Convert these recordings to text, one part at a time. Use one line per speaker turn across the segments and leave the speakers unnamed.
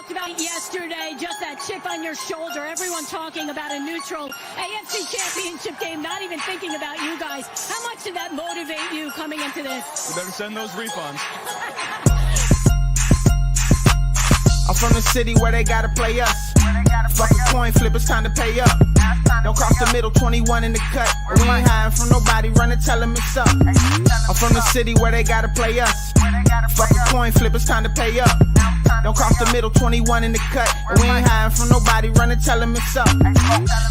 talked about yesterday, just that chip on your shoulder. Everyone talking about a neutral AFC Championship game, not even thinking about you guys. How much did that motivate you coming into this?
You better send those refunds.
I'm from the city where they gotta play us. Fuck a coin flip, it's time to pay up. Don't cross the middle, 21 in the cut. We ain't hiding from nobody, run and tell them it's up. I'm from the city where they gotta play us. Fuck a coin flip, it's time to pay up. Don't cross the middle, 21 in the cut. We ain't hiding from nobody, run and tell them it's up.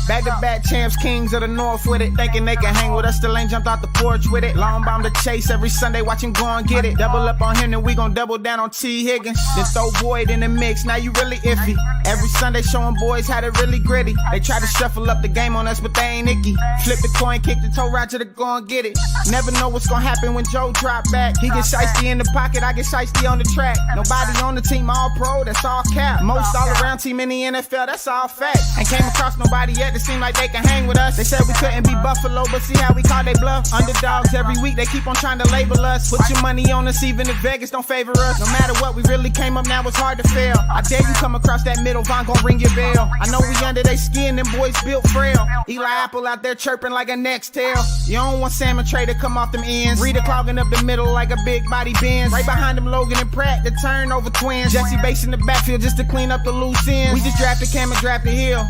Back-to-back champs, kings of the north with it. Thinking they can hang with us, still ain't jumped out the porch with it. Long bomb to chase every Sunday, watch him go and get it. Double up on him, then we gon' double down on T. Higgins. Then throw Boyd in the mix, now you really iffy. Every Sunday showing boys how to really gritty. They try to shuffle up the game on us, but they ain't icky. Flip the coin, kick the toe right to the go and get it. Never know what's gonna happen when Joe drop back. He get shiesty in the pocket, I get shiesty on the track. Nobody on the team all pro, that's all cap. Most all around team in the NFL, that's all fact. Ain't came across nobody yet that seem like they can hang with us. They said we couldn't be Buffalo, but see how we call they bluff. Underdogs every week, they keep on trying to label us. Put your money on us, even if Vegas don't favor us. No matter what, we really came up, now it's hard to fail. I dare you come across that middle, Von gon' ring your bell. I know we under they skin, them boys built frail. Eli Apple out there chirping like a next tail. You don't want Salmon Trey to come off them ends. Rita clogging up the middle like a big body Benz. Right behind them Logan and Pratt, the turnover twins. Jesse Bates in the backfield just to clean up the loose ends. We just drafted Cam and drafted Hill.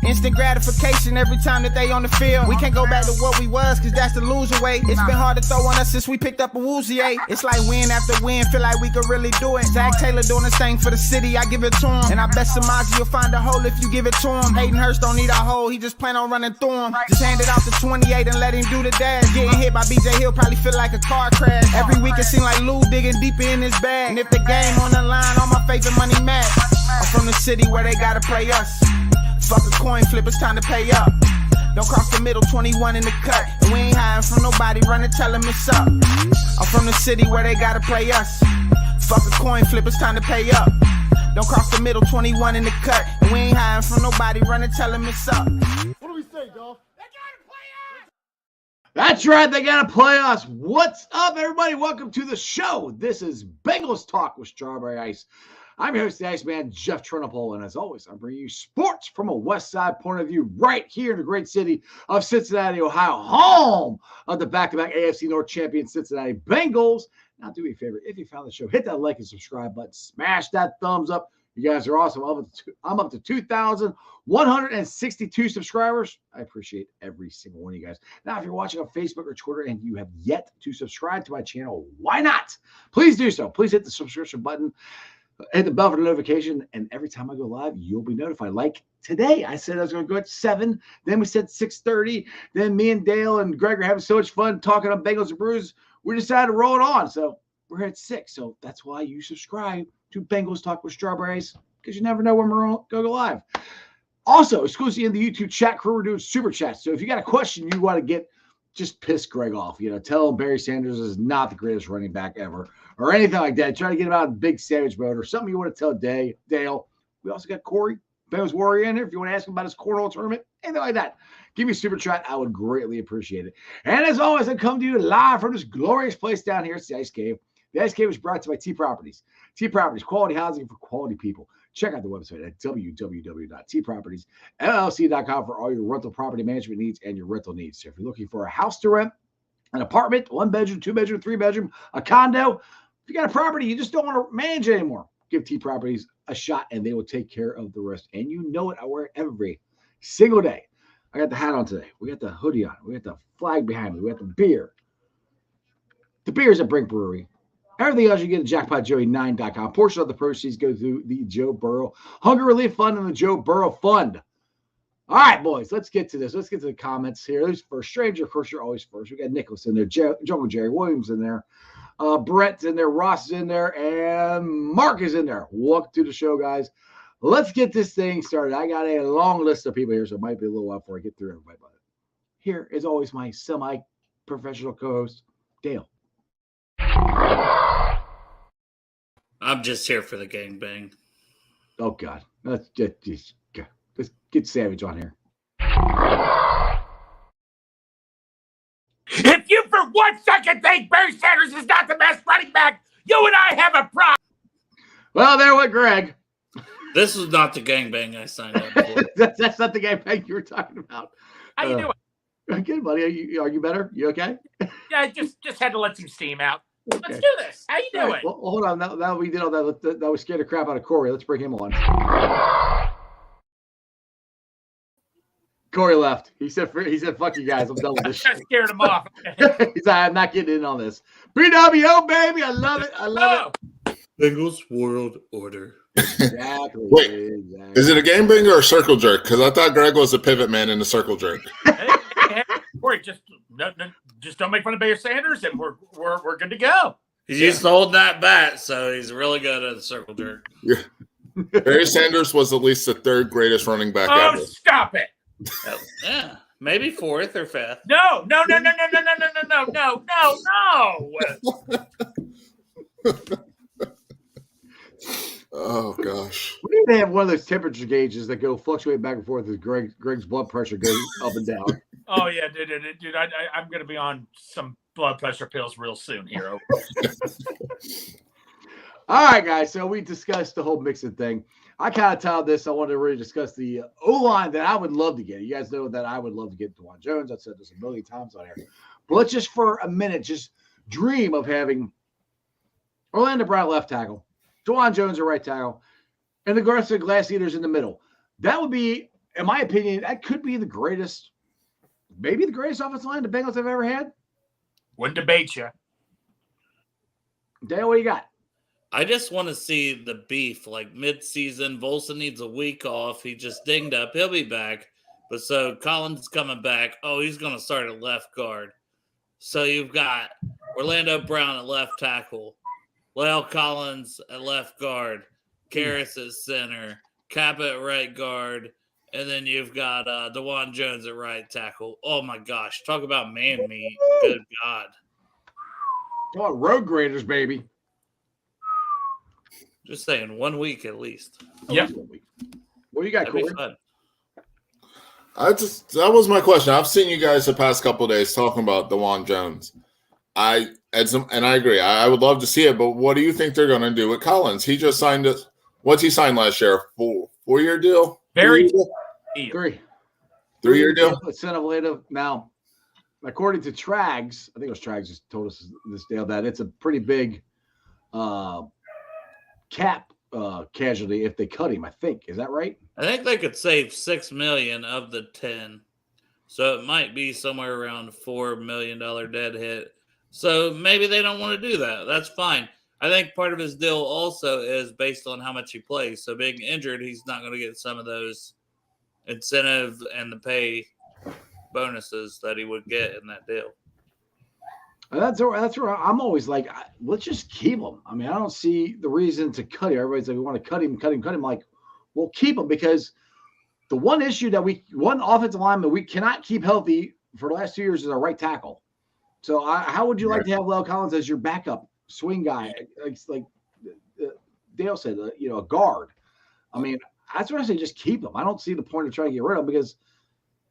Instant gratification every time that they on the field. We can't go back to what we was, cause that's the loser way. It's been hard to throw on us since we picked up a Woozier. It's like win after win, feel like we could really do it. Zach Taylor doing his thing for the city, I give it to him. And I bet Samaji will find a hole if you give it to him. Hayden Hurst don't need a hole, he just plan on running through him. Just hand it off to 28 and let him do the dash. Getting hit by BJ Hill probably feel like a car crash. Every week it seem like Lou digging deeper in his bag. And if the game on the line, all my favorite money match. I'm from the city where they gotta play us. Fuck a coin flip, it's time to pay up. Don't cross the middle, 21 in the cut. And we ain't hiding from nobody, run and tell them it's up. I'm from the city where they gotta play us. Fuck a coin flip, it's time to pay up. Don't cross the middle, 21 in the cut. And we ain't hiding from nobody, run and tell them it's up.
What do we say, Dolph?
They gotta play us! That's right, they gotta play us. What's up, everybody? Welcome to the show. This is Bengals Talk with Strawberry Ice. I'm your host, the Iceman, Jeff Turnipole, and as always, I'm bringing you sports from a West Side point of view right here in the great city of Cincinnati, Ohio, home of the back-to-back AFC North champion Cincinnati Bengals. Now, do me a favor, if you found the show, hit that like and subscribe button, smash that thumbs up. You guys are awesome. I'm up to 2,162 subscribers. I appreciate every single one of you guys. Now, if you're watching on Facebook or Twitter and you have yet to subscribe to my channel, why not? Please do so. Please hit the subscription button. Hit the bell for the notification, and every time I go live, you'll be notified. Like today, I said I was going to go at 7, then we said 6:30, then me and Dale and Greg are having so much fun talking about Bengals and Brews, we decided to roll it on, so we're at 6, so that's why you subscribe to Bengals Talk with Strawberries, because you never know when we're going to go live. Also, exclusively in the YouTube chat crew, we're doing super chats, so if you got a question you want to get, just piss Greg off. Tell him Barry Sanders is not the greatest running back ever or anything like that. Try to get him out in big sandwich mode or something you want to tell Dale. We also got Corey, Bengals Warrior, in here. If you want to ask him about his cornhole tournament, anything like that, give me a super chat. I would greatly appreciate it. And as always, I come to you live from this glorious place down here. It's the Ice Cave. The Ice Cave is brought to you by T Properties. T Properties, quality housing for quality people. Check out the website at www.tpropertiesllc.com for all your rental property management needs and your rental needs. So if you're looking for a house to rent, an apartment, 1 bedroom, 2 bedroom, 3 bedroom, a condo, if you got a property you just don't want to manage anymore, give T Properties a shot and they will take care of the rest. And you know it, I wear it every single day. I got the hat on today. We got the hoodie on. We got the flag behind me. We got the beer. The beer is at Brink Brewery. Everything else you get at jackpotjoey9.com. Portion of the proceeds go through the Joe Burrow Hunger Relief Fund and the Joe Burrow Fund. All right, boys, let's get to this. Let's get to the comments here. Who's first? Stranger, of course, you're always first. We got Nicholas in there, Jungle Jerry Williams in there, Brett's in there, Ross is in there, and Mark is in there. Welcome to the show, guys. Let's get this thing started. I got a long list of people here, so it might be a little while before I get through everybody. But here is always my semi-professional co-host, Dale.
I'm just here for the gangbang.
Oh, God. Let's get Savage on here.
If you for 1 second think Barry Sanders is not the best running back, you and I have a problem.
Well, there went Greg.
This was not the gangbang I signed up for.
That's not the gangbang you were talking about.
How you doing?
Good, buddy. Are you better? You okay?
Yeah, I just had to let some steam out.
Okay.
Let's do this. How you doing?
Right, well, hold on. Now we did all that. That was scared the crap out of Corey. Let's bring him on. Corey left. He said, "Fuck you guys. I'm done with this."
I scared him off.
He's like, "I'm not getting in on this." BWO baby, I love it. I love it.
Bengals World Order.
Exactly.
Wait,
exactly.
Is it a game bringer or a circle jerk? Because I thought Greg was a pivot man in the circle jerk.
Hey, Corey, just don't make fun of Bear Sanders, and we're good to go.
He's used to hold that bat, so he's really good at the circle jerk.
Yeah. Barry Sanders was at least the third greatest running back
Oh,
ever.
stop it!
Yeah, maybe fourth or fifth.
No.
Oh gosh.
We need to have one of those temperature gauges that go fluctuate back and forth as Greg's blood pressure goes up and down.
Oh yeah, dude. I'm gonna be on some blood pressure pills real soon here.
All right, guys. So we discussed the whole mixing thing. I kind of titled this. I wanted to really discuss the O-line that I would love to get. You guys know that I would love to get DeJuan Jones. I've said this a million times on here. But let's just for a minute just dream of having Orlando Brown left tackle, DeJuan Jones at right tackle, and the Garcia Glass Eaters in the middle. That would be, in my opinion, that could be the greatest, maybe the greatest offensive line the Bengals have ever had.
Wouldn't debate you.
Dan, what do you got?
I just want to see the beef, like mid-season. Volson needs a week off. He just dinged up. He'll be back. But so Collins is coming back. Oh, he's going to start at left guard. So you've got Orlando Brown at left tackle, Lyle Collins at left guard, Karras at center, Kappa at right guard, and then you've got DeJuan Jones at right tackle. Oh, my gosh. Talk about man meat. Good God.
Come on, road graders, baby.
Just saying, 1 week at least.
Yeah.
What do you got,
That'd be
Corey?
fun.
That was my question. I've seen you guys the past couple of days talking about DeJuan Jones. And I agree. I would love to see it, but what do you think they're going to do with Collins? He just signed it. What's he signed last year? 4-year deal?
Very
3-year deal?
Incentive later. Now, according to Trags, I think it was Trags just told us this deal that it's a pretty big cap casualty if they cut him. I think is that right?
I think they could save $6 million of the 10, so it might be somewhere around $4 million dead hit. So maybe they don't want to do that. That's fine. I think part of his deal also is based on how much he plays. So being injured, he's not going to get some of those incentive and the pay bonuses that he would get in that deal.
And that's where I'm always like, let's just keep him. I mean, I don't see the reason to cut him. Everybody's like, we want to cut him. Like, we'll keep him because the one issue that one offensive lineman we cannot keep healthy for the last 2 years is our right tackle. So how would you like to have Lyle Collins as your backup swing guy? Like Dale said, a guard. I mean, that's what I say. Just keep him. I don't see the point of trying to get rid of him because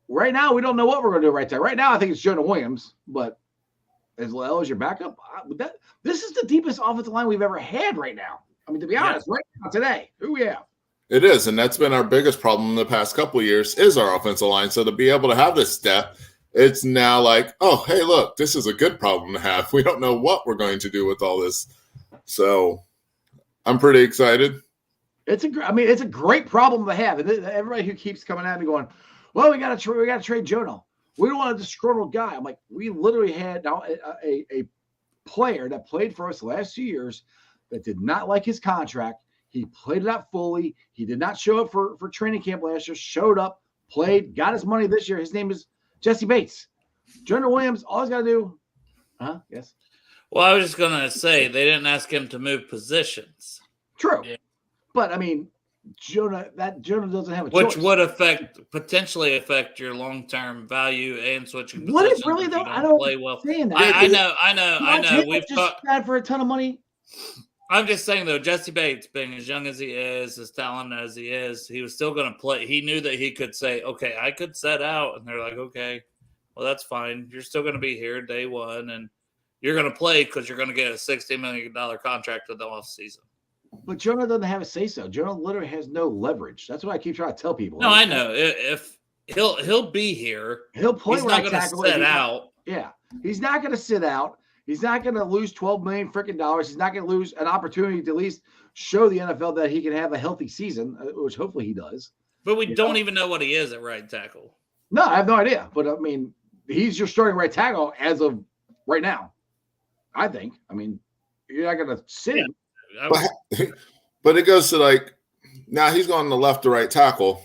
right now we don't know what we're going to do right there. Right now, I think it's Jonah Williams, but as well as your backup, this is the deepest offensive line we've ever had right now. I mean, to be honest, right now today, who we have?
It is, and that's been our biggest problem in the past couple of years is our offensive line. So to be able to have this depth, it's now like, oh, hey, look, this is a good problem to have. We don't know what we're going to do with all this. So I'm pretty excited.
It's a great problem to have. And everybody who keeps coming at me going, well, we got to trade Jonah. We don't want a disgruntled guy. I'm like, we literally had now a player that played for us the last 2 years that did not like his contract. He played it out fully. He did not show up for training camp last year. Showed up, played, got his money this year. His name is Jesse Bates. Jonah Williams, all he's got to do. Yes.
Well, I was just going to say they didn't ask him to move positions.
True.
Yeah.
But, I mean, Jonah doesn't have a
Which
choice.
would potentially affect your long-term value and switching positions.
Would it really, though? I don't
play well.
saying that.
I know. We've
just bad for a ton of money.
I'm just saying, though, Jesse Bates, being as young as he is, as talented as he is, he was still going to play. He knew that he could say, okay, I could set out. And they're like, okay, well, that's fine. You're still going to be here day one, and you're going to play because you're going to get a $60 million contract in the offseason.
But Jonah doesn't have a say-so. Jonah literally has no leverage. That's what I keep trying to tell people.
No, I know. If he'll be here,
he'll play
he's
right
not going to
tackle.
sit out.
Yeah, he's not going to sit out. He's not going to lose $12 million freaking dollars. He's not going to lose an opportunity to at least show the NFL that he can have a healthy season, which hopefully he does.
But we don't even know what he is at right tackle.
No, I have no idea. But I mean, he's your starting right tackle as of right now. I think. I mean, you're not going to sit him.
But it goes to like, now he's going to left to right tackle.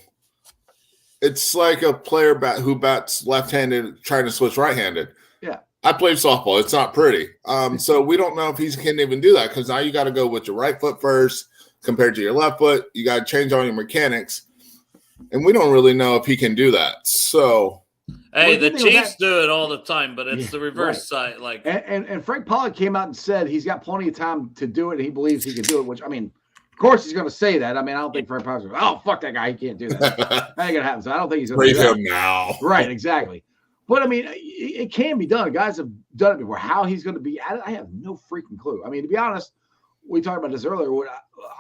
It's like a player who bats left-handed trying to switch right-handed.
Yeah.
I played softball. It's not pretty. So we don't know if he can even do that because now you got to go with your right foot first compared to your left foot. You got to change all your mechanics. And we don't really know if he can do that. So,
hey, the Chiefs do it all the time, but it's the reverse side. Like,
and Frank Pollock came out and said he's got plenty of time to do it, and he believes he can do it. Which I mean, of course he's going to say that. I mean, I don't think Frank Pollock's going, oh fuck that guy, he can't do that. That ain't gonna happen. So I don't think he's going to do that.
Him now.
Right, exactly. But I mean, it can be done. Guys have done it before. How he's going to be at it, I have no freaking clue. I mean, to be honest, we talked about this earlier. What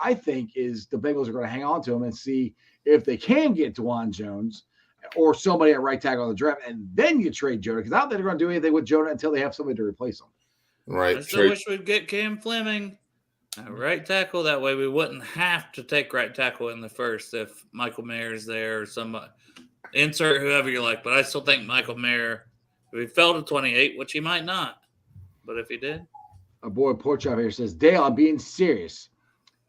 I think is the Bengals are going to hang on to him and see if they can get Dwan Jones or somebody at right tackle on the draft, and then you trade Jonah, because I don't think they're going to do anything with Jonah until they have somebody to replace him.
Right.
I still wish we'd get Cam Fleming at right tackle. That way we wouldn't have to take right tackle in the first if Michael Mayer's there or somebody. Insert whoever you like, but I still think Michael Mayer, if he fell to 28, which he might not, but if he did.
Our boy Porchop here says, Dale, I'm being serious.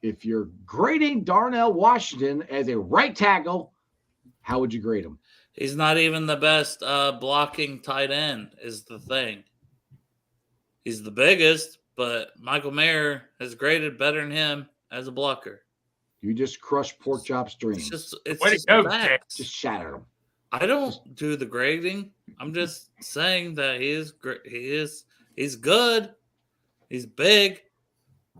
If you're grading Darnell Washington as a right tackle, how would you grade him?
He's not even the best blocking tight end is the thing. He's the biggest, but Michael Mayer has graded better than him as a blocker.
You just crushed Porkchop's dreams.
It's just facts.
Just shattered him.
I don't do the grading. I'm just saying that he's good. He's big.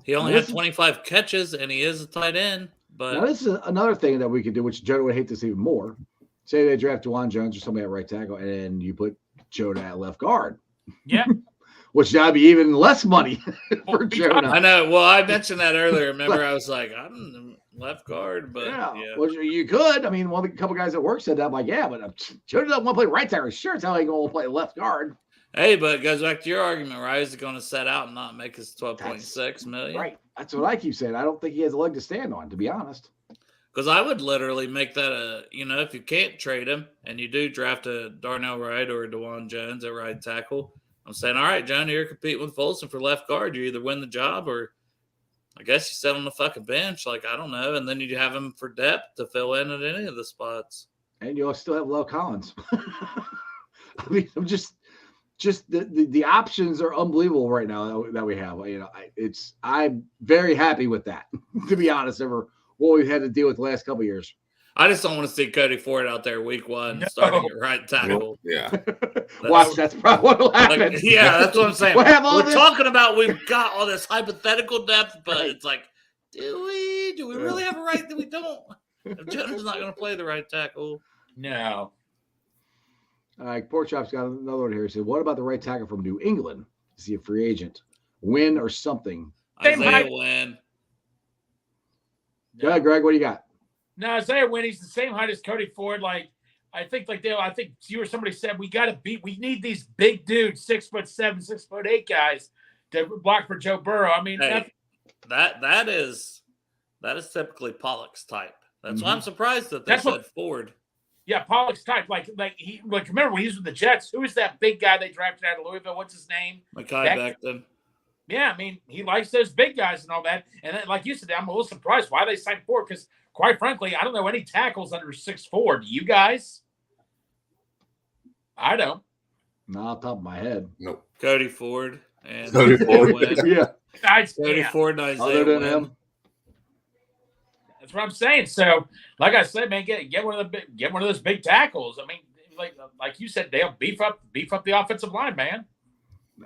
He only had 25 catches, and he is a tight end. But
now this is another thing that we could do, which Jonah would hate this even more. Say they draft Dwan Jones or somebody at right tackle, and then you put Jonah at left guard.
Yeah.
Which that'd be even less money for Jonah.
I know. Well, I mentioned that earlier. Remember, I was like, I'm left guard, but yeah.
Well, you could. I mean, a couple guys at work said that. I'm like, yeah, but Jonah doesn't want to play right tackle. Sure, it's how he going to play left guard.
Hey, but it goes back to your argument, right? Is he going to set out and not make his $12.6 million?
Right. That's what I keep saying. I don't think he has a leg to stand on, to be honest.
Because I would literally make that if you can't trade him and you do draft a Darnell Wright or a Dwan Jones at right tackle, I'm saying, all right, Johnny, you're competing with Folsom for left guard. You either win the job or I guess you sit on the fucking bench. Like, I don't know. And then you have him for depth to fill in at any of the spots. And
you'll still have Lel Collins. I mean, I'm just the options are unbelievable right now that we have. You know, I'm very happy with that, to be honest, over what we've had to deal with the last couple of years.
I just don't want to see Cody Ford out there week one starting at right tackle.
Yeah.
That's probably what will happen.
Like, yeah, that's what I'm saying. We're talking about we've got all this hypothetical depth, but it's like, do we really have a right that we don't? If Jones not going to play the right tackle.
No.
All right, Porkchop's got another one here. He said, what about the right tackle from New England? Is he a free agent? Win or something?
Isaiah Wynn.
Go ahead, Greg. What do you got?
No, Isaiah Wynn, he's the same height as Cody Ford. I think you or somebody said we need these big dudes, 6'7", 6'8" guys to block for Joe Burrow. I mean,
that is typically Pollock's type. That's why I'm surprised that they said Ford.
Yeah, Pollock's type. Remember when he was with the Jets? Who was that big guy they drafted out of Louisville? What's his name?
Mekhi Becton.
Yeah, I mean, he likes those big guys and all that. And then, like you said, I'm a little surprised why they signed Ford because, quite frankly, I don't know any tackles under 6'4". Do you guys? I don't.
Not off the top of my head.
Nope.
Cody Ford and
Cody Ford.
Yeah.
Cody Ford and Isaiah
Other than
Wynn.
him.
That's what I'm saying. So, like I said, man, get one of those big tackles. I mean, like you said, Dale, beef up the offensive line, man.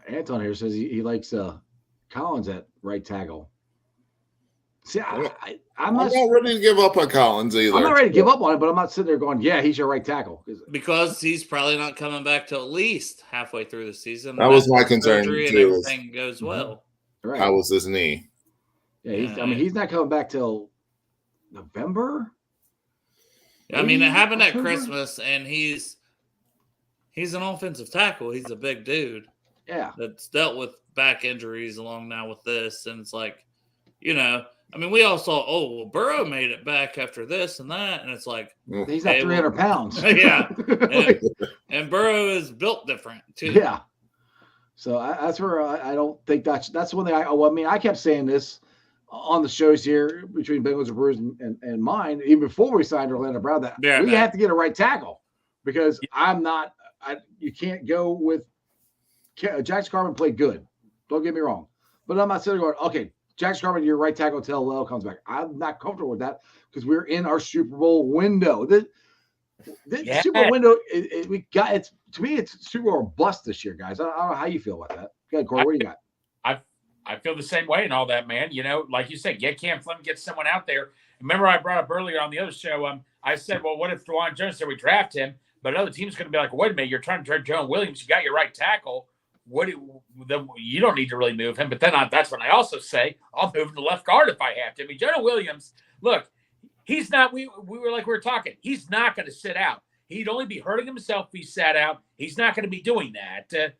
Anton here says he likes Collins at right tackle. See, I'm not
ready to give up on Collins either.
I'm not ready to give up on it, but I'm not sitting there going, yeah, he's your right tackle.
Because he's probably not coming back till at least halfway through the season.
That was my concern,
too.
too.
Everything goes well.
Right.
How was his knee?
Yeah, he's not coming back till November.
I mean, it happened
October?
at Christmas, and he's an offensive tackle. He's a big dude.
Yeah.
That's dealt with back injuries along now with this. And it's like, we all saw, Burrow made it back after this and that. And it's like,
he's not 300 pounds.
Yeah. And Burrow is built different too.
Yeah. So that's where I don't think that's one thing. I kept saying this on the shows here between Bengals and Brewers and mine, even before we signed Orlando Brown, that we have to get a right tackle because you can't go with Jackson Carman played good. Don't get me wrong. But I'm not sitting there going, okay, Jackson Carman, you're right tackle until Lell comes back. I'm not comfortable with that because we're in our Super Bowl window. The Super Bowl window, to me, it's Super Bowl bust this year, guys. I don't know how you feel about that. Okay, Corey, what do you got?
I feel the same way and all that, man. Like you said, get Cam Flynn, get someone out there. Remember, I brought up earlier on the other show. I said, well, what if Dwan Jones said we draft him, but another team's going to be like, wait a minute, you're trying to draft Jonah Williams. You got your right tackle. You don't need to really move him. But then that's when I also say I'll move him to left guard if I have to. I mean, Jonah Williams, look, he's not. We were talking. He's not going to sit out. He'd only be hurting himself if he sat out. He's not going to be doing that.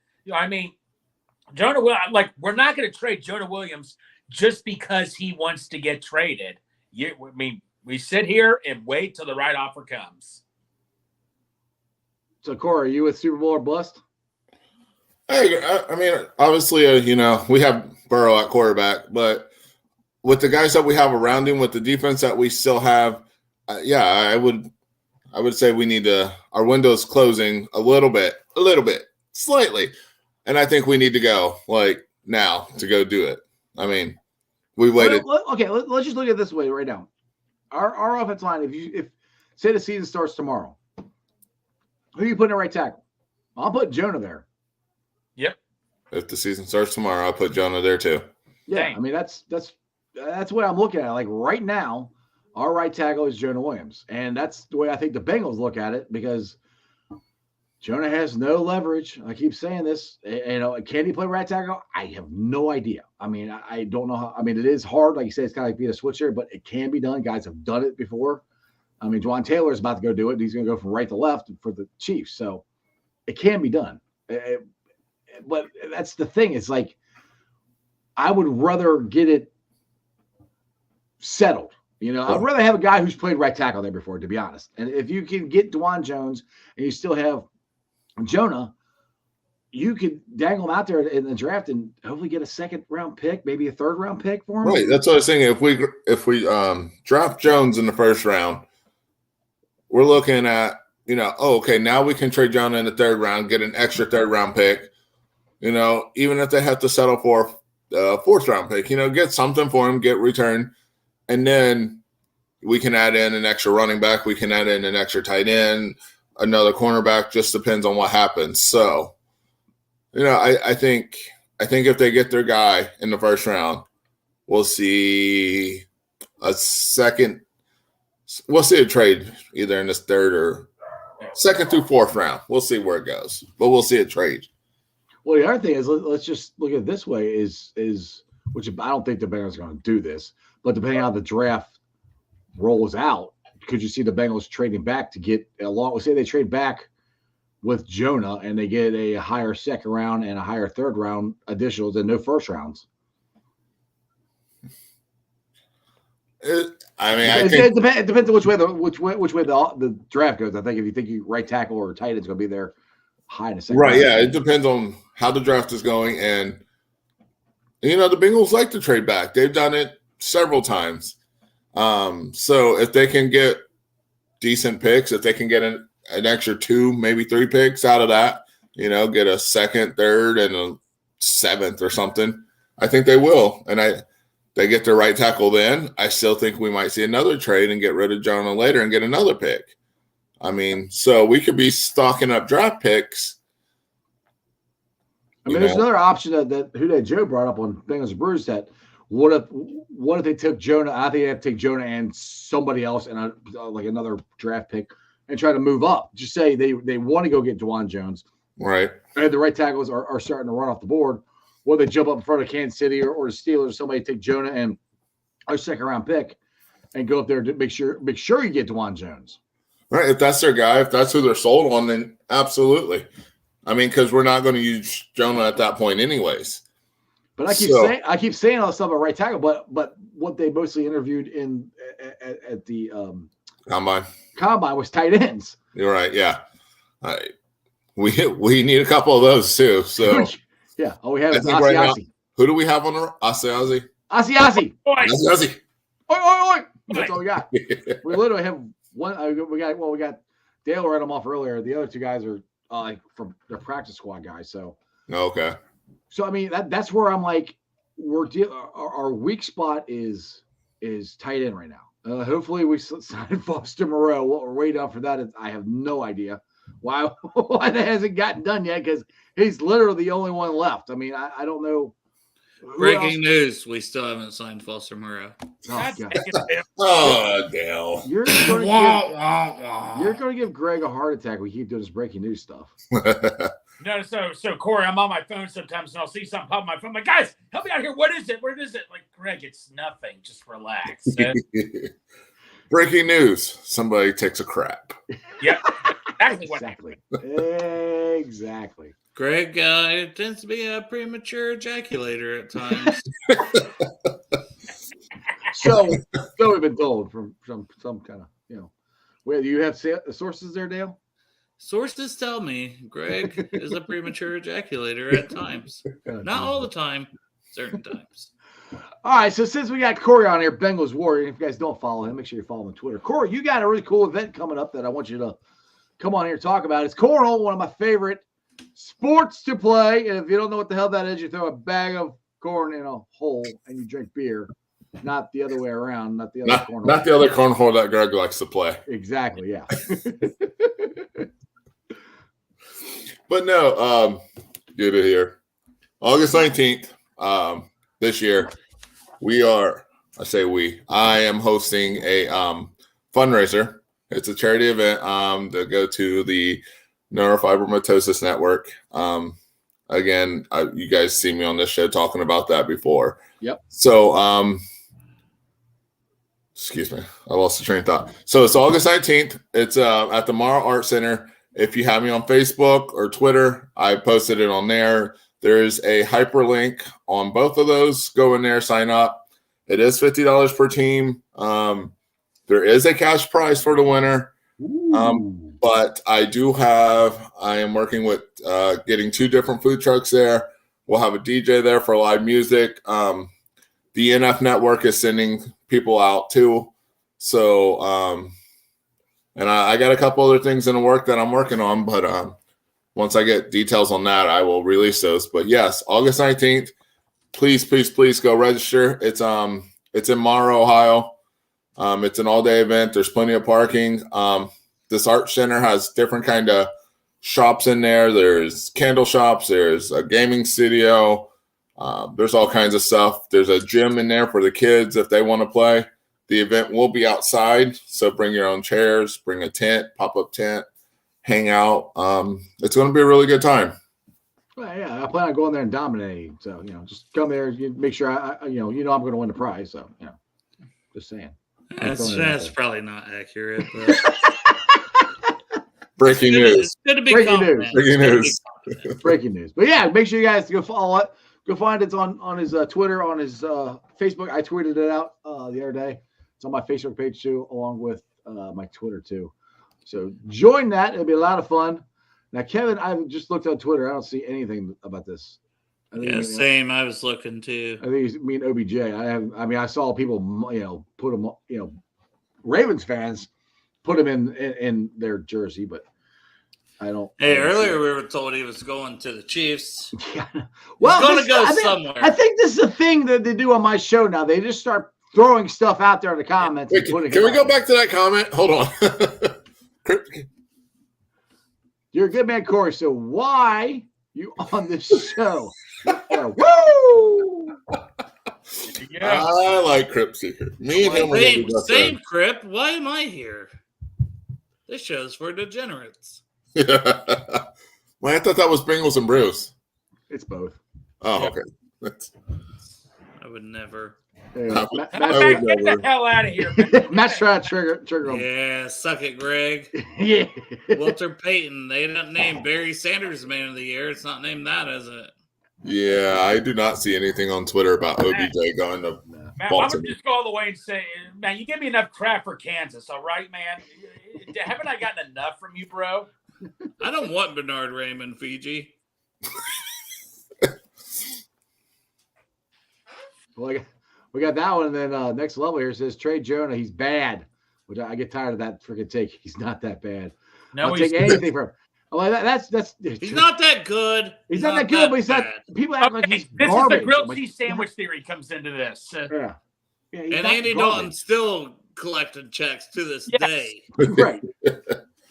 Jonah, we're not going to trade Jonah Williams just because he wants to get traded. We sit here and wait till the right offer comes.
So, Corey, are you with Super Bowl or bust?
Hey, obviously, we have Burrow at quarterback, but with the guys that we have around him, with the defense that we still have, I would say we need our window's closing a little bit, slightly. And I think we need to go now to go do it. We waited.
Okay, let's just look at it this way right now. Our offensive line, if say the season starts tomorrow, who are you putting at right tackle? I'll put Jonah there.
Yep.
If the season starts tomorrow, I'll put Jonah there too.
Yeah,
Dang.
That's what I'm looking at. Like right now, our right tackle is Jonah Williams, and that's the way I think the Bengals look at it because Jonah has no leverage. I keep saying this. Can he play right tackle? I have no idea. I don't know how. It is hard. Like you say, it's kind of like being a switcher, but it can be done. Guys have done it before. Juwan Taylor is about to go do it. He's going to go from right to left for the Chiefs. So it can be done. But that's the thing. It's like I would rather get it settled. I'd rather have a guy who's played right tackle there before, to be honest. And if you can get Dwan Jones and you still have Jonah, you could dangle him out there in the draft and hopefully get a second-round pick, maybe a third-round pick for him.
Right. That's what I was saying. If we draft Jones in the first round, we're looking at, okay, now we can trade Jonah in the third round, get an extra third-round pick. Even if they have to settle for a fourth-round pick, get something for him, get return, and then we can add in an extra running back. We can add in an extra tight end, another cornerback. Just depends on what happens. So, I think if they get their guy in the first round, we'll see a trade either in this third or second through fourth round. We'll see where it goes, but we'll see a trade.
Well, the other thing is, let's just look at it this way: is which I don't think the Bengals are going to do this, but depending on how the draft rolls out, could you see the Bengals trading back to get along? Say they trade back with Jonah and they get a higher second round and a higher third round additionals and no first rounds.
It depends on which way the draft goes. I think if you think you right tackle or tight end's going to be there high in the second round. Yeah, it depends on how the draft is going, and the Bengals like to trade back. They've done it several times. So if they can get decent picks, if they can get an extra 2, maybe 3 picks out of that, get a second, third, and a seventh or something, I think they will. And they get their right tackle then. I still think we might see another trade and get rid of Jonah later and get another pick. So we could be stocking up draft picks.
There's another option that Joe brought up on Bengals and Brewers that what if they took Jonah? I think they have to take Jonah and somebody else and another draft pick and try to move up. Just say they want to go get Dwan Jones.
Right.
And the right tackles are starting to run off the board. Or they jump up in front of Kansas City or the Steelers, somebody take Jonah and our second-round pick and go up there to make sure you get DeJuan Jones.
Right. If that's their guy, if that's who they're sold on, then absolutely. I mean, because we're not going to use Jonah at that point anyways.
But I keep saying all this stuff about right tackle, but what they mostly interviewed at the combine was tight ends.
You're right. Yeah. We need a couple of those too. So
yeah. Oh, we have
Asi. Right now, who do we have on the Asi?
Asi.
Oi.
Oi. That's all we got. We literally have one. We got Dale read them off earlier. The other two guys are from their practice squad guys. So
okay.
So I mean that's where I'm like, our weak spot is tight end right now. Hopefully we sign Foster Moreau. What we're waiting on for that is I have no idea why that hasn't gotten done yet, because he's literally the only one left. I mean I don't know.
Breaking news: we still haven't signed Foster Moreau.
Oh, Dale!
You're going to give Greg a heart attack. We keep doing this breaking news stuff.
No, so Corey, I'm on my phone sometimes and I'll see something pop on my phone. I'm like, guys, help me out here. What is it? Where is it? Like, Greg, it's nothing. Just relax.
Breaking news: somebody takes a crap.
Yeah,
Exactly.
Greg it tends to be a premature ejaculator at times.
So we've been told from some kind of, where you have sources there, Dale?
Sources tell me Greg is a premature ejaculator at times. Not all the time, certain times.
All right, so since we got Corey on here, Bengals Warrior, if you guys don't follow him, make sure you follow him on Twitter. Corey, you got a really cool event coming up that I want you to come on here and talk about. It's cornhole, one of my favorite sports to play. And if you don't know what the hell that is, you throw a bag of corn in a hole and you drink beer. Not the other way around. Not the other cornhole.
Not the other cornhole that Greg likes to play.
Exactly, yeah.
But no, good to hear. August 19th, this year, I am hosting a fundraiser. It's a charity event to go to the Neurofibromatosis Network. Again, you guys see me on this show talking about that before.
Yep.
So, excuse me, I lost the train of thought. So it's August 19th. It's at the Morrow Art Center. If you have me on Facebook or Twitter, I posted it on there. There's a hyperlink on both of those. Go in there, sign up. It is $50 per team. There is a cash prize for the winner. But I am working with getting 2 different food trucks there. We'll have a DJ there for live music. The NF Network is sending people out too. So, and I got a couple other things in the work that I'm working on, but once I get details on that, I will release those. But yes, August 19th, please go register. It's in Morrow, Ohio. It's an all-day event. There's plenty of parking. This art center has different kind of shops in there. There's candle shops. There's a gaming studio. There's all kinds of stuff. There's a gym in there for the kids if they want to play. The event will be outside, so bring your own chairs, bring a tent, pop-up tent, hang out. It's going to be a really good time.
Well, yeah, I plan on going there and dominating. So, just come there, make sure I'm going to win the prize. So, just saying.
That's probably not accurate. But...
Breaking news.
It's good to be
Breaking news.
But yeah, make sure you guys go follow it. Go find it on his Twitter, on his Facebook. I tweeted it out the other day. It's on my Facebook page too, along with my Twitter too. So join that. It'll be a lot of fun. Now, Kevin, I just looked on Twitter. I don't see anything about this.
Same. I was looking too.
I think he's mean OBJ. I saw people, put him, Ravens fans put him in their jersey, but I don't.
Hey, earlier we were told he was going to the Chiefs.
Yeah. Well,
he's going to go somewhere.
I think this is the thing that they do on my show now. They just start throwing stuff out there in the comments.
Wait, can we go back to that comment? Hold on.
You're a good man, Corey. So why you on this show? Woo!
Yeah. I like Crip Seeker. Me and him
same Crip. Why am I here? This show's for degenerates.
Well, I thought that was Bengals and Brews.
It's both.
Oh, okay.
I would never.
Yeah.
I
Matt,
would
get the
never.
hell out of here, man.
Matt's trying to trigger him.
Yeah, suck it, Greg.
Yeah.
Walter Payton. They didn't name Barry Sanders Man of the Year. It's not named that, is it?
Yeah, I do not see anything on Twitter about OBJ going to
Matt, why don't
Baltimore.
you just go all the way and say, man, you give me enough crap for Kansas, all right, man? Haven't I gotten enough from you, bro?
I don't want Bernard Raymond, Fiji.
Well, we got that one, and then next level here says Trey Jonah. He's bad, which I get tired of that freaking take. He's not that bad.
No,
I'll take anything from him. I'm like, that's.
He's not that good.
He's not that good, but he's not.
bad.
People act like he's
this
garbage.
is the grilled
Like,
cheese sandwich theory comes into this.
Yeah. He's
And
not
Andy
garbage.
Dalton still collecting checks to this
Yes.
day.
Right.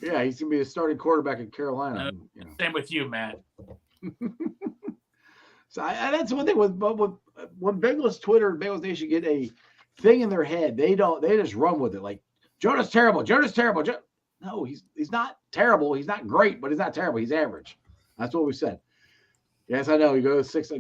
Yeah, he's gonna be the starting quarterback in Carolina. You know.
Same with you, man.
So that's one thing when Bengals Twitter and Bengals Nation get a thing in their head, they just run with it. Like Jonah's terrible. No, he's not terrible. He's not great, but he's not terrible. He's average. That's what we said. Yes, I know. You go to 6.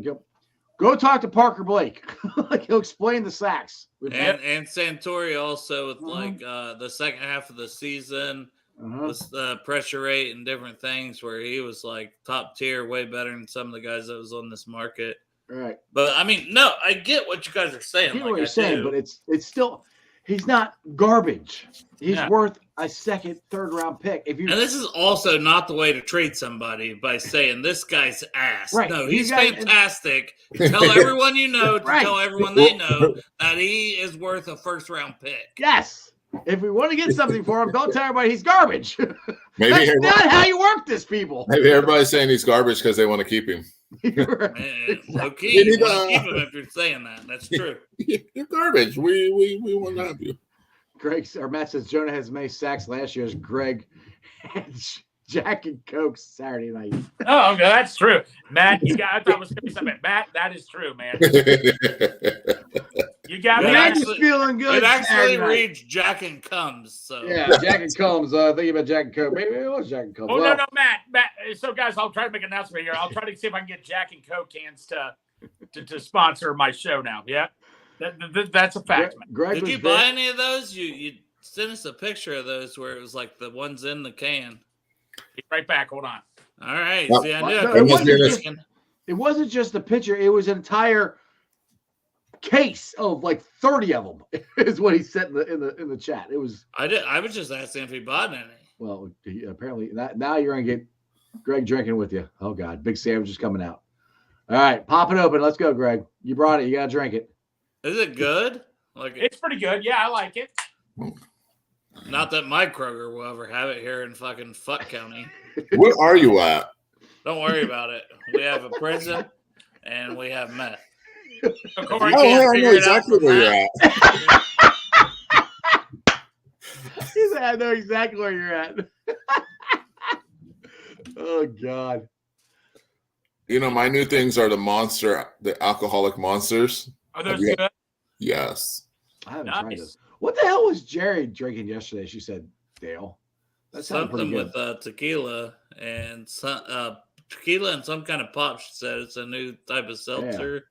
Go talk to Parker Blake. Like he'll explain the sacks.
And Santori also with like the second half of the season with the pressure rate and different things where he was like top tier, way better than some of the guys that was on this market.
Right.
But I mean, no, I get what you guys are saying.
I get
like,
what you're
I
saying,
do.
but it's still he's not garbage. He's
Yeah.
worth a second, third round pick. If you
And this is also not the way to treat somebody by saying this guy's ass.
Right.
No,
You
he's
guys-
fantastic. Tell everyone you know to
Right.
tell everyone they know that he is worth a first round pick.
yes. If we want to get something for him, don't tell everybody he's garbage.
Maybe
That's
everybody,
not how you work this, people.
maybe everybody's saying he's garbage because they want to keep him.
Man, okay,
You
you
need
want to
to-
keep him if you're saying that. That's true.
You're garbage. We want to have you.
Matt says Jonah has many sacks last year as Greg had Jack and Coke Saturday night.
Oh, okay, that's true. Matt, I thought it was going to be something. Matt, that is true, man. You got
It
me.
Matt
actually-
is feeling good.
It actually
Saturday night.
reads Jack and Comes. So
Yeah, Jack and Combs. Thinking about Jack and Coke. Maybe it was Jack and Combs.
Oh,
Well,
no, Matt. So, guys, I'll try to make an announcement here. I'll try to see if I can get Jack and Coke cans to sponsor my show now. Yeah, that's a fact, man.
Greg
did
was
you
very-
buy any of those? You sent us a picture of those where it was like the ones in the can.
Be right back. Hold on.
All right.
Well,
See, I
no,
knew
it
I could
wasn't
be
just-
thinking.
It wasn't just a picture. It was an entire case of like 30 of them. Is what he said in the chat. It was
I was just asking if he bought any.
well. Apparently now you're gonna get Greg drinking with you. Oh God, big sandwich is coming out. All right, pop it open. Let's go, Greg. You brought it. You gotta drink it.
Is it good? Like,
It's pretty good. Yeah, I like it.
not that my Kroger will ever have it here in fucking Fuck County.
Where are you at?
Don't worry about it. We have a prison and we have meth.
So, Corey,
Oh,
can't
yeah, I
figure
know
it out
exactly
from
where you're
that.
at.
He said, I know exactly where you're at. Oh God.
You know, my new things are the alcoholic monsters.
are those
Yeah.
good?
Yes.
I haven't tried
Nice.
this. What the hell was Jerry drinking yesterday? She said, Dale. That sounded pretty
Something
good.
with tequila and some kind of pop. She said it's a new type of seltzer.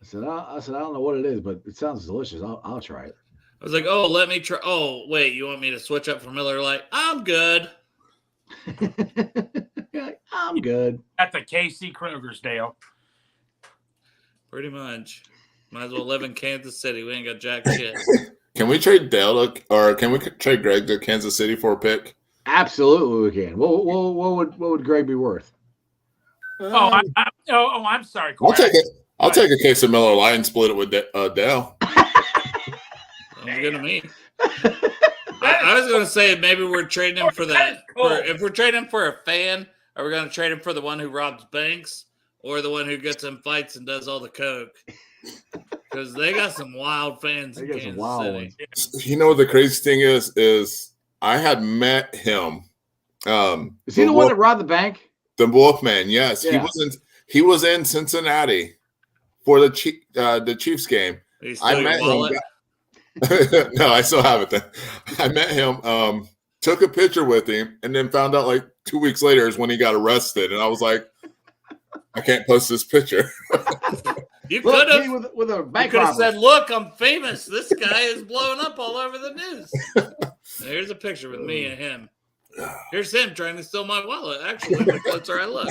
I said, I don't know what it is, but it sounds delicious. I'll try it.
I was like, oh, let me try. Oh, wait, you want me to switch up from Miller Lite? I'm good.
You're like, I'm good.
At the KC Kroger's, Dale.
Pretty much. Might as well live in Kansas City. We ain't got jack shit.
Can we trade or can we trade Greg to Kansas City for a pick?
Absolutely, we can. What would Greg be worth?
I'm sorry, Corey.
I'll take it. I'll take a case of Miller Lite and split it with Dale.
Sounds good to me. I was going to say maybe we're trading him for
That is cool.
if we're trading him for a fan, are we going to trade him for the one who robs banks or the one who gets in fights and does all the coke? Because they got some wild fans
They
in
got some
Kansas
wild
City.
ones.
You know what the crazy thing is I had met him.
Is he the one that robbed the bank?
The Wolfman? Yes,
Yeah.
He was in Cincinnati for the Chiefs game.
He's
I
still your
met
wallet.
him. No, I still have it. Then I met him. Took a picture with him, and then found out like 2 weeks later is when he got arrested. And I was like, I can't post this picture.
You
Look,
could have.
me with a
You
bank
could have
robbery.
said, "Look, I'm famous. This guy is blowing up all over the news." Here's a picture with me and him. Here's him trying to steal my wallet. Actually, the closer I look.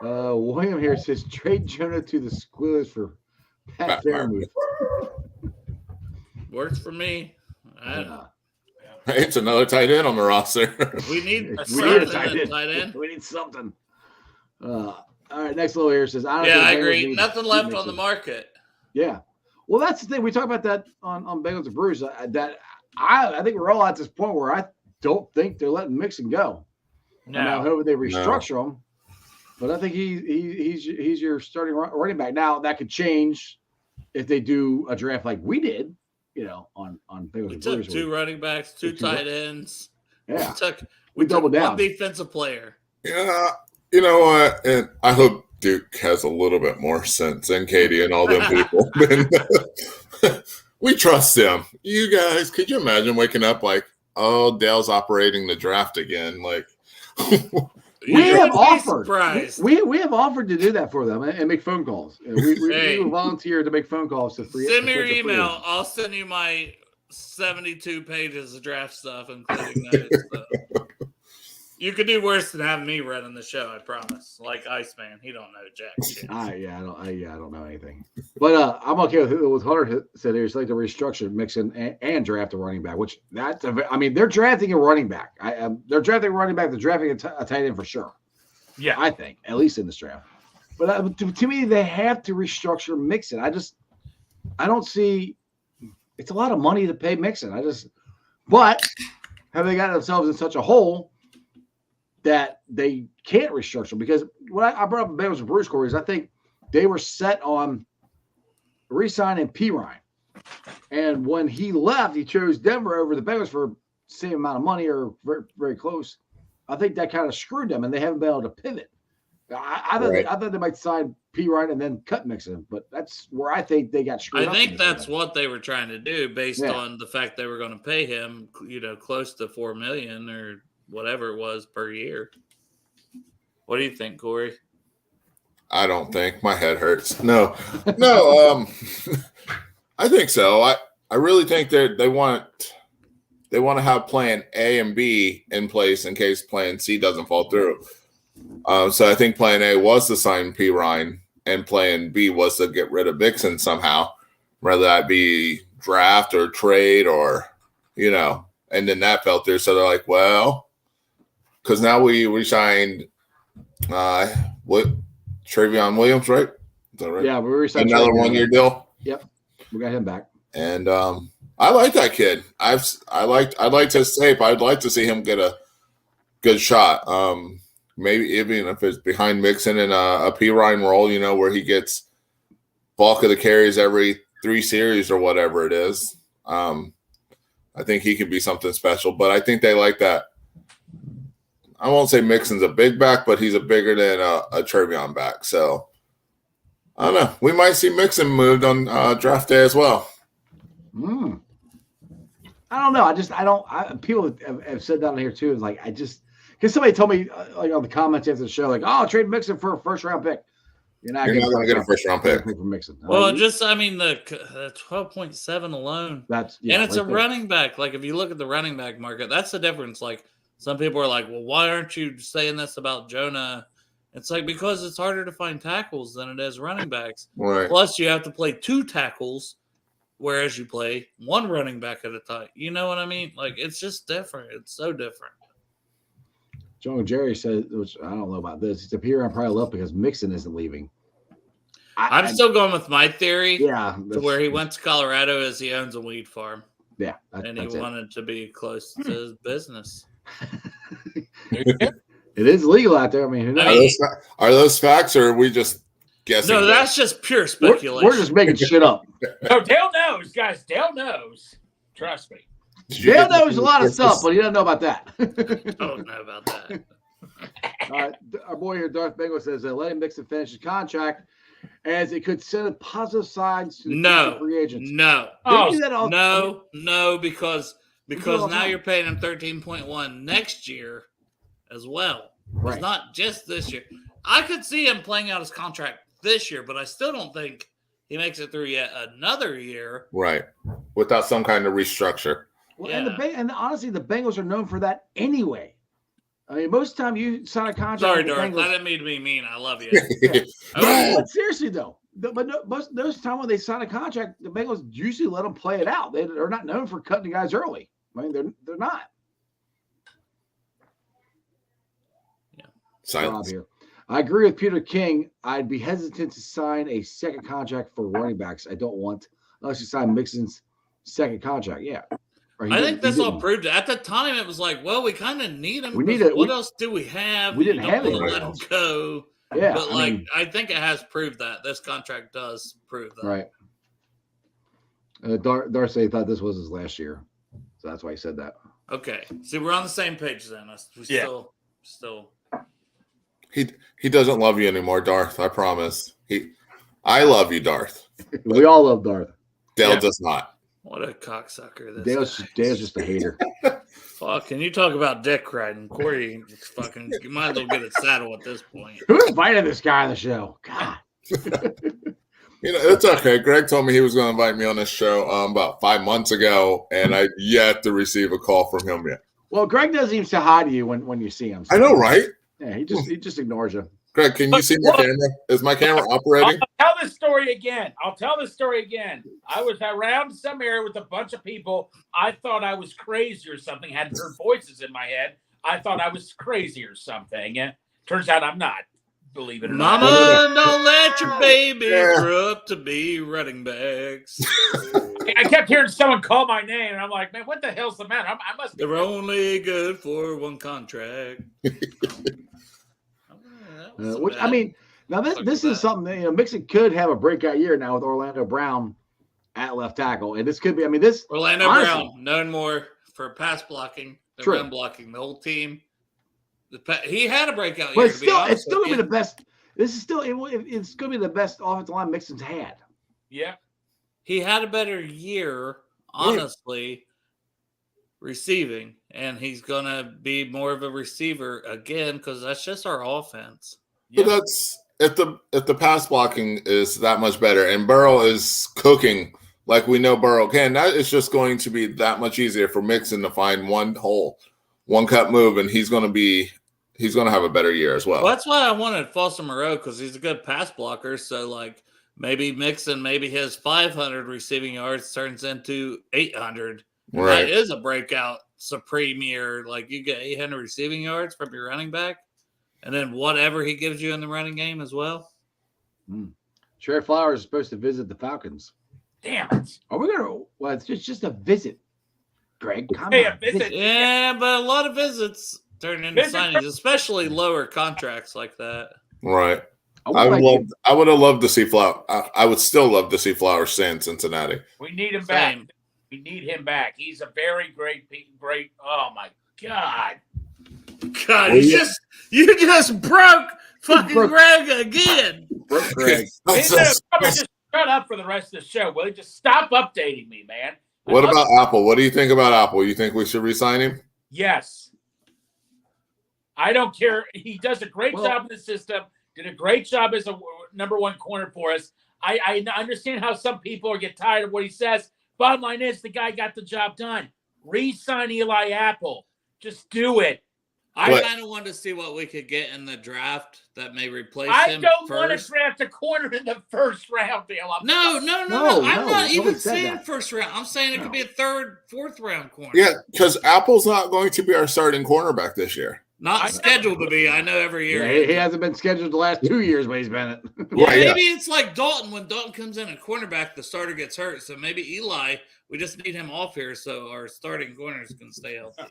William here says trade Jonah to the Squillers for Pat Fairmouth.
Works for me.
It's another tight end on the roster.
We need
a
tight end.
We need something. All right, next little here says,
I agree. Nothing left on the market.
Yeah. Well, that's the thing. We talk about that on Bengals and Brews. I think we're all at this point where I don't think they're letting Mixon go.
No.
I hope they restructure him. But I think he's your starting running back. Now, that could change if they do a draft like we did, on Bengals and Brews.
2 running backs, 2 tight ends.
Yeah.
We
doubled down.
1 defensive player.
Yeah. You know what? And I hope Duke has a little bit more sense than Katie and all them people. We trust them. You guys, could you imagine waking up like, oh, Dale's operating the draft again? Like,
we have offered.
Surprised.
We have offered to do that for them and make phone calls. We volunteer to make phone calls to free.
Send me your email. I'll send you my 72 pages of draft stuff, including that. You could do worse than having me running the show, I promise. Like Iceman, he don't know jack shit.
I don't know anything. But I'm okay with what Hunter said here. It's like the restructure, Mixon and draft a running back, which they're drafting a running back. They're drafting a running back. They're drafting a tight end for sure.
Yeah,
I think at least in this draft. But to me, they have to restructure Mixon. I don't see. It's a lot of money to pay Mixon. But have they got themselves in such a hole that they can't restructure? Because what I brought up in Bengals and Bruce Corey is I think they were set on re-signing P. Ryan. And when he left, he chose Denver over the Bengals for the same amount of money or very, very close. I think that kind of screwed them, and they haven't been able to pivot. I thought they might sign P. Ryan and then cut Mixon, but that's where I think they got screwed up.
I think that's what they were trying to do based on the fact they were going to pay him, close to $4 million or whatever it was per year. What do you think, Corey?
I don't think. My head hurts. No. I think so. I really think they want to have plan A and B in place in case plan C doesn't fall through. So I think plan A was to sign P. Ryan and plan B was to get rid of Mixon somehow, whether that be draft or trade or, and then that fell through. So they're like, well, because now we signed Travion Williams, right? Is that right?
Yeah, we re-signed
another 1-year deal.
Yep, we got him back.
And I like that kid. I liked his tape. I'd like to see him get a good shot. Maybe even if it's behind Mixon in a P. Ryan role, where he gets bulk of the carries every 3 series or whatever it is. I think he could be something special. But I think they like that. I won't say Mixon's a big back, but he's a bigger than a Travion back. So I don't know. We might see Mixon moved on draft day as well.
I don't know. People have said that on here too. It's like, because somebody told me on the comments after the show, like, oh, trade Mixon for a first-round pick. You're not going to
get a first-round pick
for Mixon.
Well, the 12.7 alone. And it's a running back. Like, if you look at the running back market, that's the difference. Like, some people are like, well, why aren't you saying this about Jonah? It's like, because it's harder to find tackles than it is running backs.
Right.
Plus, you have to play 2 tackles, whereas you play 1 running back at a time. You know what I mean? Like, it's just different. It's so different.
Joe Jerry said, which I don't know about this, he's appearing on probably left because Mixon isn't leaving.
I'm still going with my theory.
Yeah.
To where he went to Colorado as he owns a weed farm.
Yeah.
And he wanted to be close to his business.
It is legal out there. I mean, who knows?
Are those facts or are we just guessing?
No, that's just pure speculation.
We're just making shit up.
No, Dale knows, guys. Dale knows. Trust me.
Dale knows a lot of stuff, but he doesn't know about that.
I don't know about that.
All right, our boy here, Darth Bengal, says letting Mixon finish his contract as it could send positive signs to the free agents.
No, because now you're paying him 13.1 next year as well. Right. It's not just this year. I could see him playing out his contract this year, but I still don't think he makes it through yet another year.
Right. Without some kind of restructure.
Well,
Yeah.
and honestly, the Bengals are known for that anyway. I mean, most of the time you sign a contract.
Sorry,
with the
Darth.
Bengals,
I didn't mean to be mean. I love you.
But seriously though, most of the time when they sign a contract, the Bengals usually let them play it out. They're not known for cutting the guys early. I mean, they're not.
Silence.
Here. I agree with Peter King. I'd be hesitant to sign a second contract for running backs. I don't want unless you sign Mixon's second contract. Yeah.
I think this all proved it. At the time, it was like, well, we kind of need him.
We need it.
What else do we have?
We didn't have
anything.
anything
Let him
else.
go.
Yeah.
But I think it has proved that. This contract does prove that.
Right. Darcy thought this was his last year. So that's why he said that.
Okay. See, we're on the same page then. We still.
He doesn't love you anymore, Darth. I promise. I love you, Darth.
We all love Darth.
Dale does not.
What a cocksucker!
Dale's just a hater.
Fuck! Can you talk about dick riding, Corey? Fucking, you might as well get a saddle at this point.
Who invited this guy on the show? God.
It's okay. Greg told me he was going to invite me on this show about 5 months ago, and I've yet to receive a call from him yet.
Well, Greg doesn't even say hi to you when you see him. So.
I know, right?
Yeah, he just ignores you.
Greg, can you see my camera? Is my camera operating?
I'll tell this story again. I was around some area with a bunch of people. I thought I was crazy or something. Had heard voices in my head. I thought I was crazy or something. And turns out I'm not. Believe it or not.
Mama, don't let your baby grow up to be running backs.
I kept hearing someone call my name, and I'm like, man, what the hell's the matter? I must be.
They're only good for one contract.
I mean, now this is something that, Mixon could have a breakout year now with Orlando Brown at left tackle, and this could be. I mean, this
Orlando Brown known more for pass blocking than run blocking. The whole team. He had a breakout year.
But it's still gonna be the best. This is still it's gonna be the best offensive line Mixon's had.
Yeah,
he had a better year, honestly, receiving, and he's gonna be more of a receiver again because that's just our offense.
But that's if the pass blocking is that much better, and Burrow is cooking like we know Burrow can. That is just going to be that much easier for Mixon to find one hole, one cut move, and he's going to have a better year as well.
That's why I wanted Foster Moreau because he's a good pass blocker. So maybe Mixon, maybe his 500 receiving yards turns into 800.
Right.
That is a breakout supreme year. Like you get 800 receiving yards from your running back. And then whatever he gives you in the running game as well.
Trey Flowers is supposed to visit the Falcons.
Damn it.
Are we gonna? Well, it's just a visit. Greg, come on.
A visit.
Yeah, but a lot of visits turn into signings, especially lower contracts like that.
Right. I would have loved to see Flowers. I would still love to see Flowers stay in Cincinnati.
We need him back. We need him back. He's a very great. Oh my God.
God, you just broke fucking Greg again.
Broke Greg.
Just shut up for the rest of the show. Will you just stop updating me, man?
What about Apple? What do you think about Apple? You think we should re-sign him?
Yes. I don't care. He does a great job in the system. Did a great job as a number one corner for us. I understand how some people get tired of what he says. Bottom line is the guy got the job done. Re-sign Eli Apple. Just do it.
I kind of wanted to see what we could get in the draft that may replace him.
I don't want to draft a corner in the first round, Dale.
No. I'm not even saying first round. I'm saying it could be a third, fourth round corner.
Yeah, because Apple's not going to be our starting cornerback this year.
Not scheduled to be. I know every year.
Yeah, he hasn't been scheduled the last 2 years, but he's been it.
Maybe it's like Dalton. When Dalton comes in at cornerback, the starter gets hurt. So maybe Eli, we just need him off here so our starting corners can stay healthy.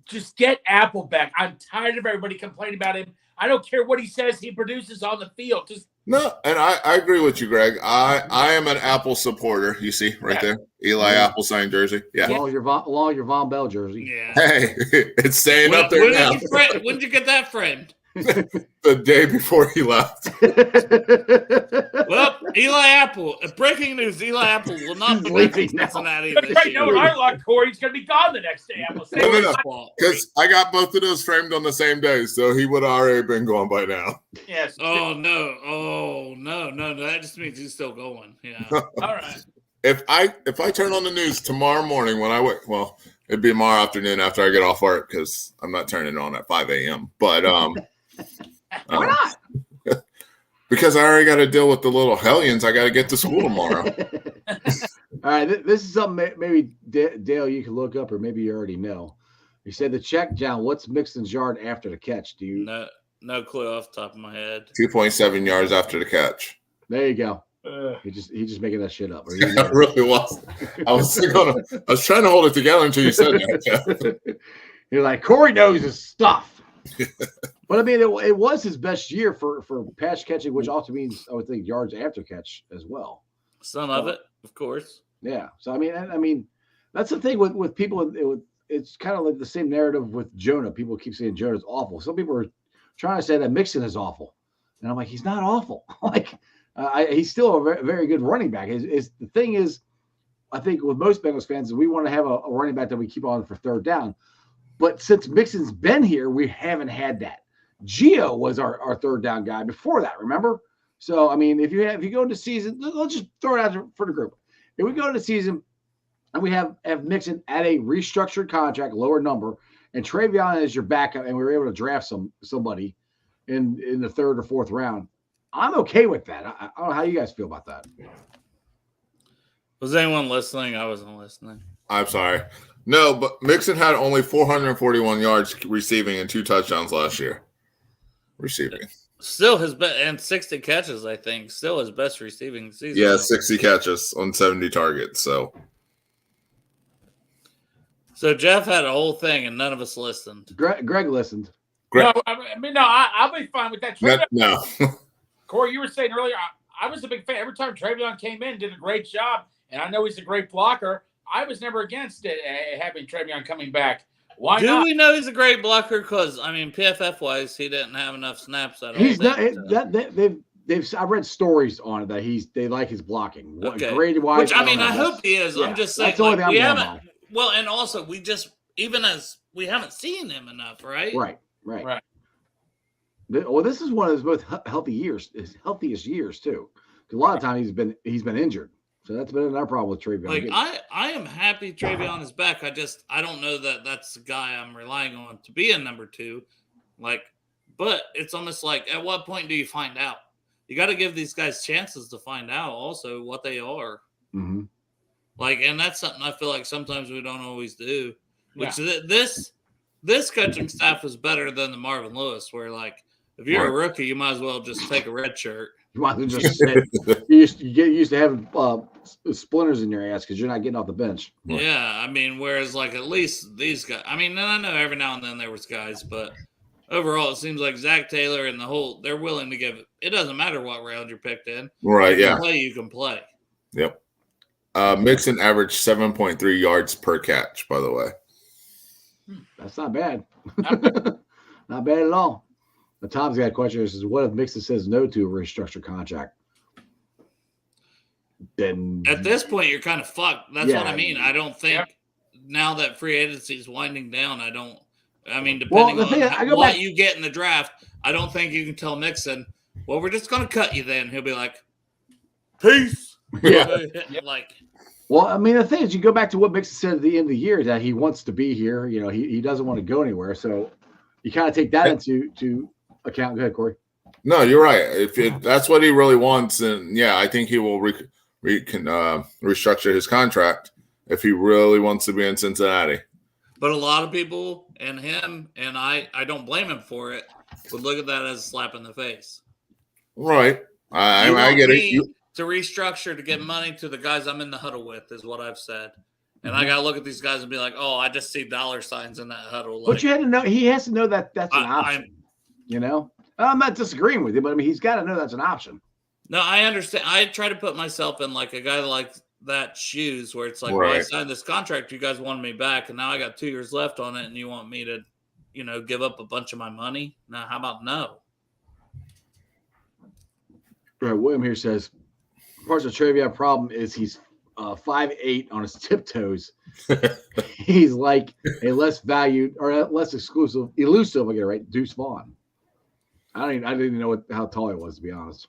Just get Apple back. I'm tired of everybody complaining about him. I don't care what he says he produces on the field.
No, and I agree with you, Greg. I am an Apple supporter. You see right there, Eli Apple signed jersey. Yeah,
along your Von Bell jersey.
Yeah.
Hey, it's staying up there now.
When did you get that framed?
the day before he left.
Well, Eli Apple. Breaking news: Eli Apple will not be back in
leaving now.
Cincinnati
But
this
right now, in
year.
our luck, Corey, he's going to be gone the next day. I'm gonna say,
No. Because I got both of those framed on the same day, so he would have already been gone by now.
yes.
Oh no! That just means he's still going. Yeah.
All right.
If I turn on the news tomorrow morning when I wake, well, it'd be tomorrow afternoon after I get off work because I'm not turning it on at 5 a.m. But
Why not?
because I already got to deal with the little hellions. I got to get to school tomorrow.
All right, this is something maybe Dale you can look up, or maybe you already know. You said the check, John. What's Mixon's yard after the catch? Do you?
No clue off the top of my head.
2.7 yards after the catch.
There you go. He just making that shit up. Or you
I
know.
really was. I was trying to hold it together until you said that.
You're like, Corey knows his stuff. But I mean, it was his best year for pass catching, which also means I would think yards after catch as well.
Some of it, of course.
Yeah. So I mean, that's the thing with people. It's kind of like the same narrative with Jonah. People keep saying Jonah's awful. Some people are trying to say that Mixon is awful, and I'm like, he's not awful. He's still a very, very good running back. The thing is, I think with most Bengals fans, we want to have a running back that we keep on for third down. But since Mixon's been here, we haven't had that. Gio was our third down guy before that, remember? So, I mean, if you go into season, let's just throw it out for the group. If we go into season and we have Mixon at a restructured contract, lower number, and Travion is your backup, and we were able to draft somebody in the third or fourth round, I'm okay with that. I don't know how you guys feel about that.
Was anyone listening? I wasn't listening.
I'm sorry. No, but Mixon had only 441 yards receiving and 2 touchdowns last year. Receiving.
Still his best, and 60 catches, I think. Still his best receiving season.
Yeah, 60 catches on 70 targets. So
Jeff had a whole thing, and none of us listened.
Greg listened.
No, I'll be fine with that.
No.
Corey, you were saying earlier, I was a big fan. Every time Travion came in, did a great job, and I know he's a great blocker. I was never against it, having Travion coming back. Why not?
Do we know he's a great blocker? Because, I mean, PFF-wise, he didn't have enough snaps at all.
He's not. I read stories on it that they like his blocking.
Okay.
Grade-wise,
which, I mean, I hope he is. Yeah, I'm just saying, like, we haven't. Well, and also, we haven't seen him enough, right?
Right. Well, this is one of his most healthy years, his healthiest years too. Because a lot of times he's been injured, so that's been another problem with Travion.
Like I am happy Travion is back. I don't know that that's the guy I'm relying on to be in number 2. Like, but it's almost like, at what point do you find out? You got to give these guys chances to find out also what they are.
Mm-hmm.
Like, and that's something I feel like sometimes we don't always do. Which this coaching staff is better than the Marvin Lewis, where like, if you're a rookie, you might as well just take a red shirt.
You might as well just sit. You get used to having splinters in your ass because you're not getting off the bench.
Yeah, I mean, whereas like at least these guys, I mean, I know every now and then there was guys, but overall it seems like Zach Taylor and they're willing to give it doesn't matter what round you're picked in.
Right,
You can play.
Yep. Mixon averaged 7.3 yards per catch, by the way.
That's not bad. Not bad at all. But Tom's got a question. He says, what if Mixon says no to a restructured contract? Then
at this point, you're kind of fucked. That's what I mean. I don't think now that free agency is winding down, depending on what you get in the draft, I don't think you can tell Mixon, well, we're just going to cut you then. He'll be like, peace.
Yeah.
Like,
well, I mean, the thing is, you go back to what Mixon said at the end of the year, that he wants to be here. You know, he doesn't want to go anywhere. So you kind of take that into account. Go ahead, Corey.
No, you're right. If that's what he really wants, then I think he will restructure his contract if he really wants to be in Cincinnati.
But a lot of people and him, and I don't blame him for it, would look at that as a slap in the face.
Right. I get it.
To restructure to get money to the guys I'm in the huddle with is what I've said. And I got to look at these guys and be like, oh, I just see dollar signs in that huddle.
But you had to know, he has to know that that's an option. You know, I'm not disagreeing with you, but I mean, he's got to know that's an option.
No, I understand. I try to put myself in like a guy like that shoes where it's like, well, I signed this contract. You guys wanted me back, and now I got 2 years left on it, and you want me to, give up a bunch of my money? No, how about no?
Right, William here says, part of the trivia problem is he's 5'8" on his tiptoes. He's like a less valued or less elusive. I get it right, Deuce Vaughn. I didn't even know how tall he was, to be honest.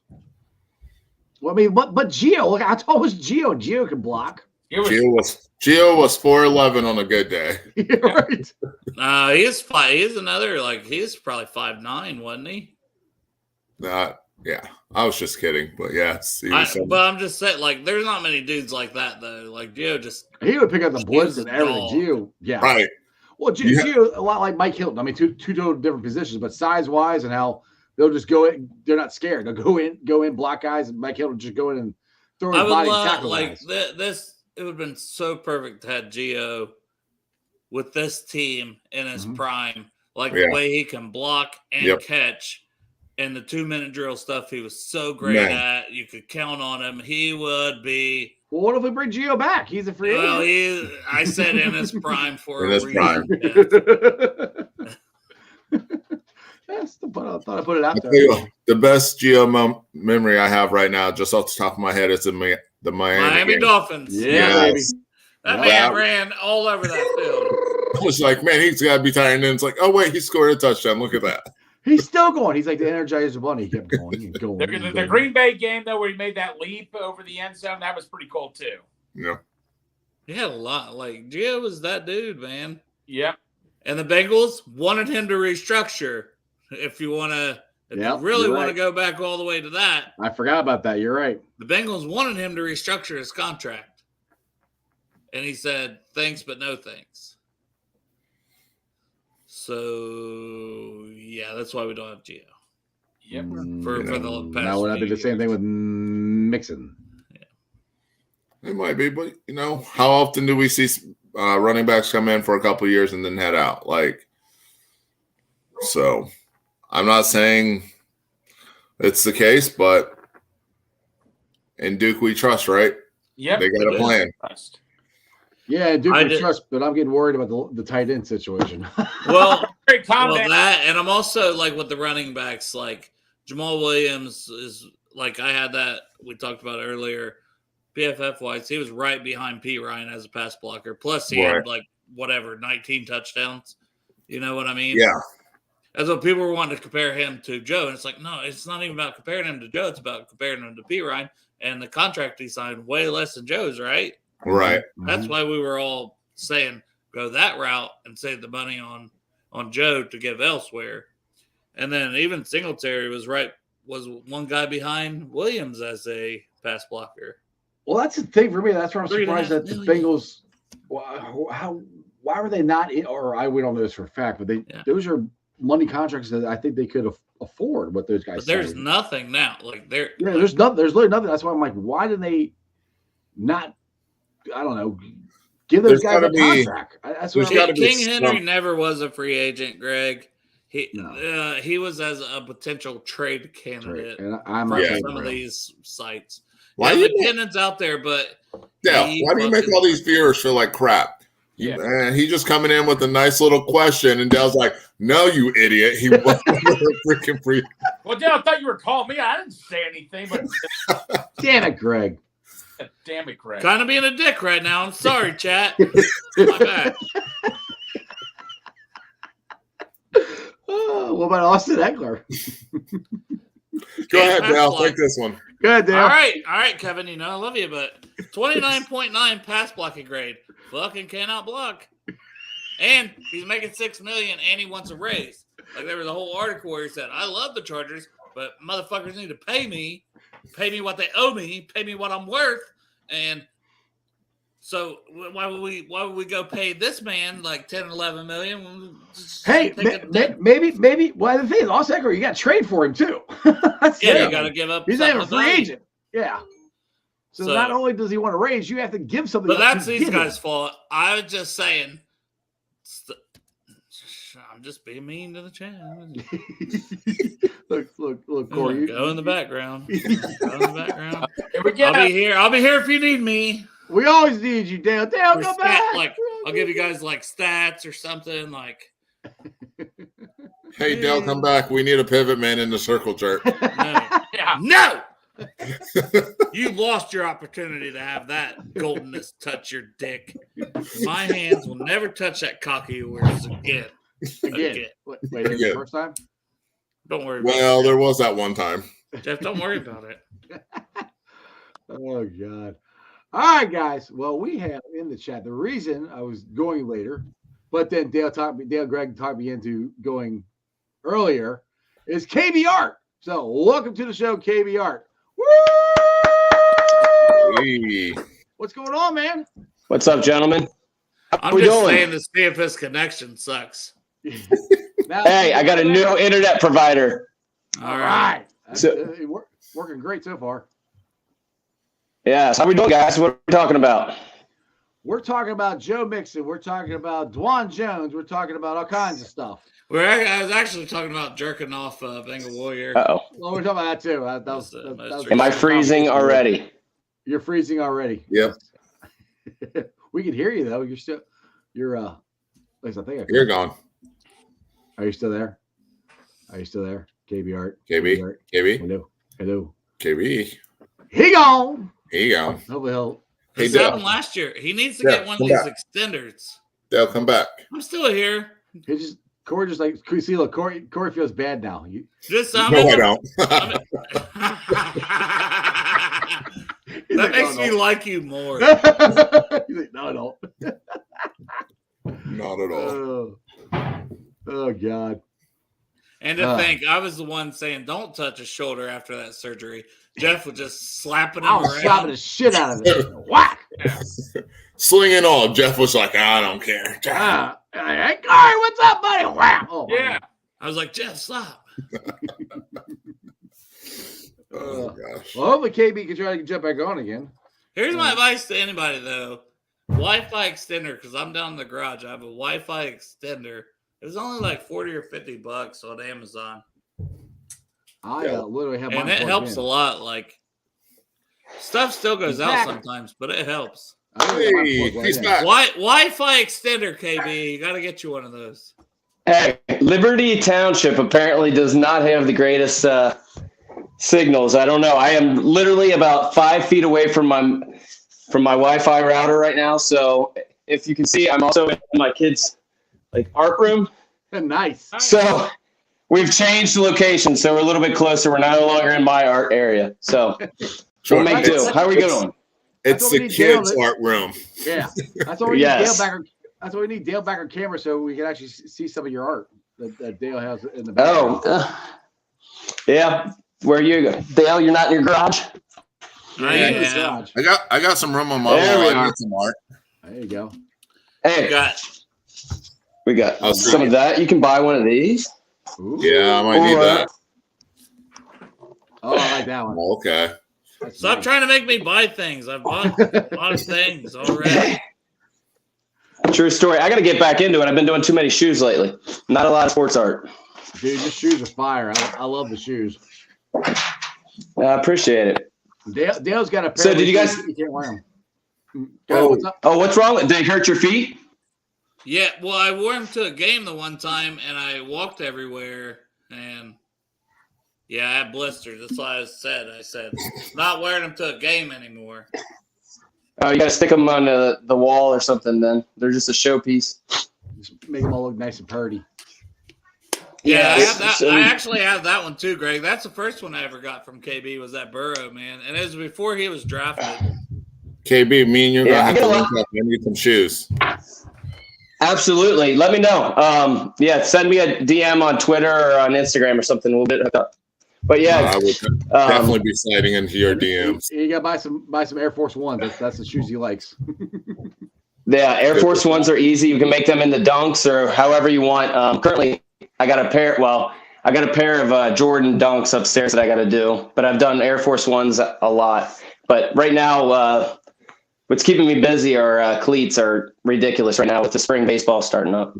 Well, I mean, but Gio, look how tall was Gio? Gio can block.
Gio was 4'11" on a good day.
Right.
He's another he's probably 5'9", wasn't he?
Yeah, I was just kidding, but yeah.
But I'm just saying, there's not many dudes like that though. Like Gio
he would pick up the blitz and everything. Gio, yeah,
right.
Well, Gio a lot like Mike Hilton. I mean, two total different positions, but size wise and how they'll just go in. They're not scared. They'll go in, block guys, and Mike Hilton will just go in and throw his body and tackle guys.
This. It would have been so perfect to have Gio with this team in his prime, the way he can block and catch. And the 2-minute drill stuff he was so great at. You could count on him. He would be.
Well, what if we bring Gio back? He's a free agent.
I said in his prime for
in
a
his
reason.
Yes, I thought I put it out there.
The best Gio memory I have right now, just off the top of my head, is the Miami game.
Dolphins.
Yeah, baby.
That man ran all over that field.
I was like, man, he's got to be tired. And then it's like, oh, wait, he scored a touchdown. Look at that.
He's still going. He's like the Energizer Bunny. He kept going.
The Green Bay game, though, where he made that leap over the end zone, that was pretty cool, too.
Yeah.
He had a lot. Gio was that dude, man.
Yep.
And the Bengals wanted him to restructure. If you really want to go back all the way to that.
I forgot about that. You're right.
The Bengals wanted him to restructure his contract. And he said, thanks, but no thanks. So, yeah, that's why we don't have Gio.
Yep.
For the past
now would that be the same thing with Mixon?
Yeah. It might be, but, how often do we see running backs come in for a couple of years and then head out? So I'm not saying it's the case, but in Duke we trust, right?
Yep.
They got a plan.
Yeah, Duke we trust, but I'm getting worried about the tight end situation.
Well, that, and I'm also with the running backs, Jamal Williams is I had that we talked about earlier. PFF wise, he was right behind P. Ryan as a pass blocker. Plus, he had 19 touchdowns. You know what I mean?
Yeah.
That's what people were wanting to compare him to Joe. And it's no, it's not even about comparing him to Joe. It's about comparing him to P. Ryan. And the contract he signed way less than Joe's, right?
Right.
That's why we were all saying go that route and save the money on Joe to give elsewhere. And then even Singletary was one guy behind Williams as a pass blocker.
Well, that's the thing for me. That's why I'm surprised that the Bengals. Why were they not in? Or we don't know this for a fact, but those are money contracts that I think they could afford. What those guys.
But there's nothing now.
There's nothing. There's literally nothing. That's why I'm why did they not? I don't know. Give those guys a contract. That's what
King Henry never was a free agent, Greg. He was as a potential trade candidate
and
from some of these sites. Why McKinnon's out there, but
why do you make all these viewers feel like crap? Yeah, he just coming in with a nice little question, and Dale's like, "No, you idiot! He wasn't freaking free."
Well, Dale, I thought you were calling me. I didn't say anything, but
damn it, Greg.
Damn it, Greg.
Kind of being a dick right now. I'm sorry, chat. My bad.
What about Austin Eckler?
Go ahead, Dale. Take this one.
Go ahead, Dale.
All right, Kevin. I love you, but 29.9 pass blocking grade. Fucking cannot block. And he's making $6 million, and he wants a raise. There was a whole article where he said, "I love the Chargers, but motherfuckers need to pay me what they owe me, pay me what I'm worth." And so why would we go pay this man 10, 11 million?
Hey, maybe. Well, the thing is, Austin Eckler, you got to trade for him too.
You got to give up.
He's not even a free agent. Yeah. So not only does he want to raise, you have to give something.
But that's these guys' fault. I was just saying. I'm just being mean to the chat.
look, Corey.
Go in the background. I'll be here if you need me.
We always need you, Dale. Dale, go back.
I'll give you guys stats or something
Hey, Dale, come back. We need a pivot man in the circle jerk.
No.
Yeah.
No! You lost your opportunity to have that goldenness touch your dick. My hands will never touch that cocky of yours again.
Again. Wait, that was the first time?
Don't worry about
Well,
it.
there was that one time.
Jeff, don't worry about it.
Oh, God. All right, guys. Well, we have in the chat the reason I was going later, but then Dale Greg talked me into going earlier is KB Art. So, welcome to the show, KB Art. Woo!
Hey.
What's going on, man?
What's up, gentlemen?
I'm
we
just
doing?
saying to see if this connection sucks.
Now,
Hey, I got a new internet provider.
All right.
So-
Working great so far.
Yes. How we doing, guys? What are we talking about?
We're talking about Joe Mixon. We're talking about Dwan Jones. We're talking about all kinds of stuff.
I was actually talking about jerking off Bengal Warrior.
Uh-oh.
Well, we're talking about that too. That was
Am I freezing already?
You're freezing already.
Yep.
We can hear you though. You're at least I think
You're gone.
Are you still there? Are you still there? KB Art.
KB.
Art.
KB.
Hello.
KB.
He gone.
Here you go.
Hopefully he'll.
Hey,
This
Dale.
happened last year. He needs to
Yeah,
get one of
come
these
back.
extenders.
Dale, come back.
I'm still here.
Corey just like see, look, Corey feels bad now.
Just
No, I don't.
That makes me like you more.
He's like, no, I don't.
Not at all.
Oh God.
And to think, I was the one saying, "Don't touch his shoulder after that surgery." Jeff was just slapping him
I was
around.
slapping the shit out of it. Whack.
Sling and all. Jeff was like, I don't care.
Hey, Corey, what's up, buddy? Wow. Oh,
Yeah.
I was like, "Jeff, stop."
Oh, gosh.
Well, hopefully KB can try to jump back on again.
Here's my advice to anybody though: Wi-Fi extender, because I'm down in the garage. I have a Wi-Fi extender. It was only like $40 or $50 on Amazon,
I literally have mine
and it
plugged
helps
in.
a lot. Like stuff still goes out
Exactly.
sometimes, but it helps.
I literally have mine
Hey,
plugged right
he's
in.
back.
Wi-Fi extender, KB. You got to get you one of those.
Hey, Liberty Township apparently does not have the greatest signals. I don't know. I am literally about 5 feet away from my Wi-Fi router right now. So if you can see, I'm also in my kids' art room.
Nice.
So we've changed the location, so we're a little bit closer. We're no longer in my art area. So we'll make do. How are we doing?
It's
what we
the
need Dale
kids'
to-
art room.
Yeah. That's why we
Yes.
need Dale back. That's why we need Dale back on camera so we can actually see some of your art that Dale has in the background.
Yeah. Where you go, Dale? You're not in your garage.
I
He's in the
am.
garage.
I got some room on my
There
wall.
we
I
are.
got some art.
There you go.
Hey, we got
I'll
some
see.
of that. You can buy one of these.
Ooh.
Yeah, I might need
Or,
that.
Oh, I like that one.
Okay.
That's
Stop
nice.
trying to make me buy things. I've bought a lot of things already.
True story. I got to get back into it. I've been doing too many shoes lately. Not a lot of sports art.
Dude, your shoes are fire. I love the shoes.
I appreciate it.
Dale's got a pair.
So did you guys-
You can't wear them.
Oh.
What's up?
Oh, what's wrong? Did they hurt your feet?
Yeah, well, I wore them to a game the one time, and I walked everywhere, and yeah, I had blisters. That's why I said, not wearing them to a game anymore.
Oh, you got to stick them on the wall or something. Then they're just a showpiece.
Just make them all look nice and purty.
Yeah, I,
Yeah,
have that,
so-
I actually have that one too, Greg. That's the first one I ever got from KB was that Burrow, man. And it was before he was drafted.
KB, me and you are
Yeah, I
gonna have to
get a
link up. I need some shoes.
Absolutely. Let me know. Yeah, send me a DM on Twitter or on Instagram or something. We'll get hooked up. But
I
yeah,
would definitely be sliding into your DMs.
You gotta buy some Air Force Ones. That's the shoes he likes.
yeah, Air Force Ones are easy. You can make them into dunks or however you want. Currently, I got a pair. Well, I got a pair of Jordan dunks upstairs that I got to do. But I've done Air Force Ones a lot. But right now, what's keeping me busy are cleats are ridiculous right now with the spring baseball starting up.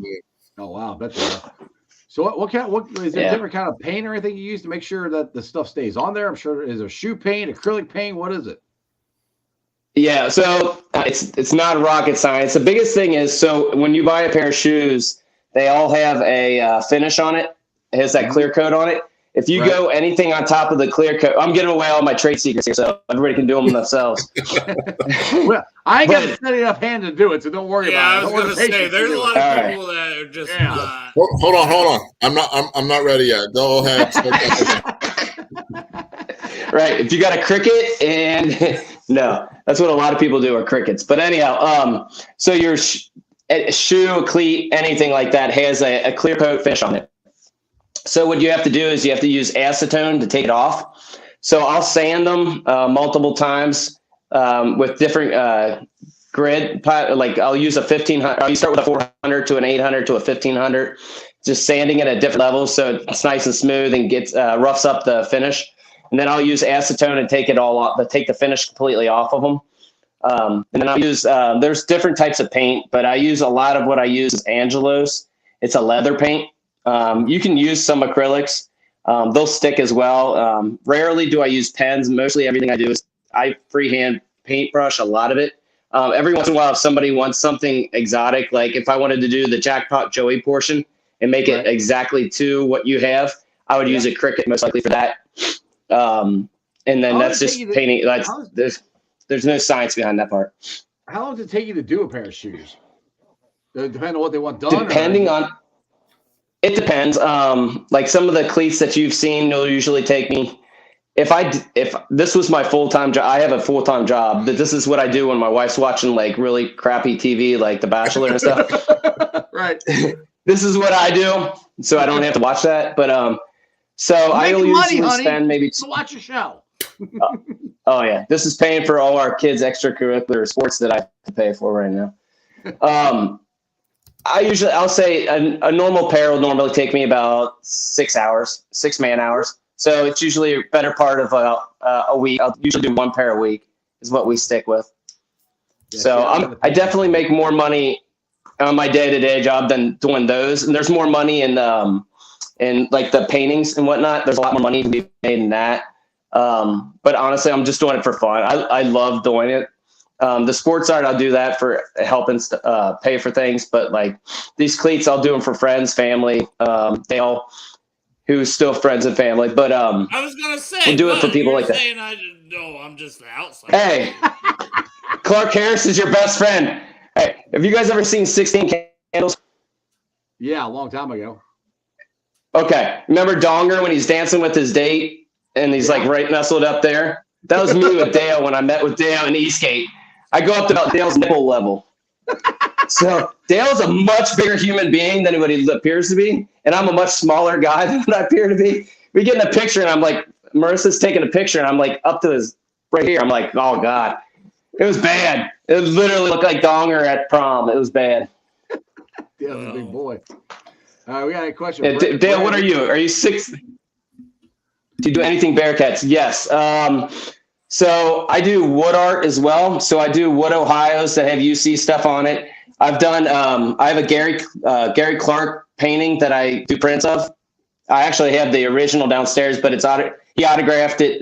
Oh wow, bet they are. So what is there a different kind of paint or anything you use to make sure that the stuff stays on there? I'm sure is there shoe paint, acrylic paint? What is it?
Yeah, so it's not rocket science. The biggest thing is, so when you buy a pair of shoes, they all have a finish on it. It has that clear coat on it. If you go anything on top of the clear coat, I'm giving away all my trade secrets here, so everybody can do them themselves.
Well, I ain't got a steady enough hand to do it, so don't worry about it.
I was going to say, there's a lot of people that are just not.
Hold on. I'm not ready yet. Go ahead.
Right. If you got a cricket and no, that's what a lot of people do are crickets. But anyhow, so your shoe, a cleat, anything like that has a clear coat finish on it. So what you have to do is you have to use acetone to take it off. So I'll sand them multiple times with different grid. Like I'll use a 1500. I'll start with a 400 to an 800 to a 1500. Just sanding it at different levels so it's nice and smooth and gets roughs up the finish. And then I'll use acetone and take it all off, take the finish completely off of them. And then I'll use there's different types of paint, but I use a lot of what I use is Angelo's. It's a leather paint. You can use some acrylics. They'll stick as well. Rarely do I use pens. Mostly everything I do is I freehand paintbrush a lot of it. Every once in a while, if somebody wants something exotic, like if I wanted to do the Jackpot Joey portion and make it exactly to what you have, I would use a Cricut most likely for that. And then that's just painting. There's no science behind that part.
How long does it take you to do a pair of shoes? Depending on what they want done?
It depends. Like some of the cleats that you've seen will usually take me. If this was my full-time job, I have a full-time job. But this is what I do when my wife's watching like really crappy TV, like The Bachelor and stuff.
Right.
This is what I do, so I don't have to watch that. But so I'll usually spend maybe.
So watch your show.
Oh yeah, this is paying for all our kids' extracurricular sports that I have to pay for right now. I'll say a normal pair will normally take me about 6 hours, 6 man hours. So it's usually a better part of a week. I'll usually do one pair a week is what we stick with. Yeah, so I definitely make more money on my day-to-day job than doing those. And there's more money in like the paintings and whatnot. There's a lot more money to be made in that. But honestly, I'm just doing it for fun. I love doing it. The sports art, I'll do that for helping pay for things. But like these cleats, I'll do them for friends, family, who's still friends and family. But
I was gonna say,
we'll do it for people like that.
I'm just the outside.
Hey, Clark Harris is your best friend. Hey, have you guys ever seen 16 Candles?
Yeah, a long time ago.
Okay, remember Donger when he's dancing with his date and he's like right nestled up there? That was me with Dale when I met with Dale in Eastgate. I go up to about Dale's nipple level. So Dale's a much bigger human being than what he appears to be, and I'm a much smaller guy than what I appear to be. We get in a picture, and I'm like, Marissa's taking a picture, and I'm like up to his right here. I'm like, oh God, it was bad. It literally looked like Donger at prom. It was bad.
Dale's a big boy. We got a question.
Yeah, Dale, what are you? Are you 6? Do you do anything Bearcats? Yes. So I do wood art as well. So I do wood Ohios that have UC stuff on it. I've done. I have a Gary Clark painting that I do prints of. I actually have the original downstairs, but he autographed it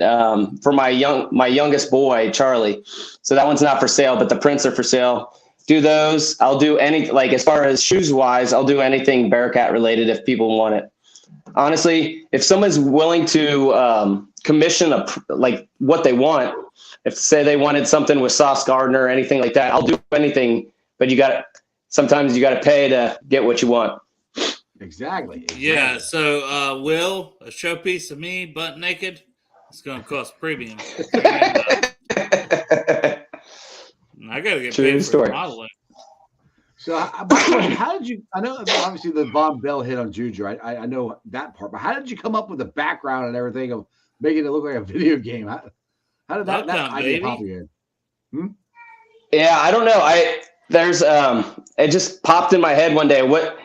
for my youngest boy, Charlie. So that one's not for sale, but the prints are for sale. Do those. I'll do like as far as shoes wise, I'll do anything Bearcat related if people want it. Honestly, if someone's willing to commission like what they want, if say they wanted something with Sauce Gardner or anything like that, I'll do anything. But sometimes you got to pay to get what you want.
Exactly.
Yeah. So, Will, a showpiece of me butt naked, it's going to cost premium. I got to get paid for modeling.
So, how did you? I know obviously the Von Bell hit on Juju. I know that part, but how did you come up with the background and everything of making it look like a video game? How did that idea pop in?
Yeah, I don't know. It just popped in my head one day. What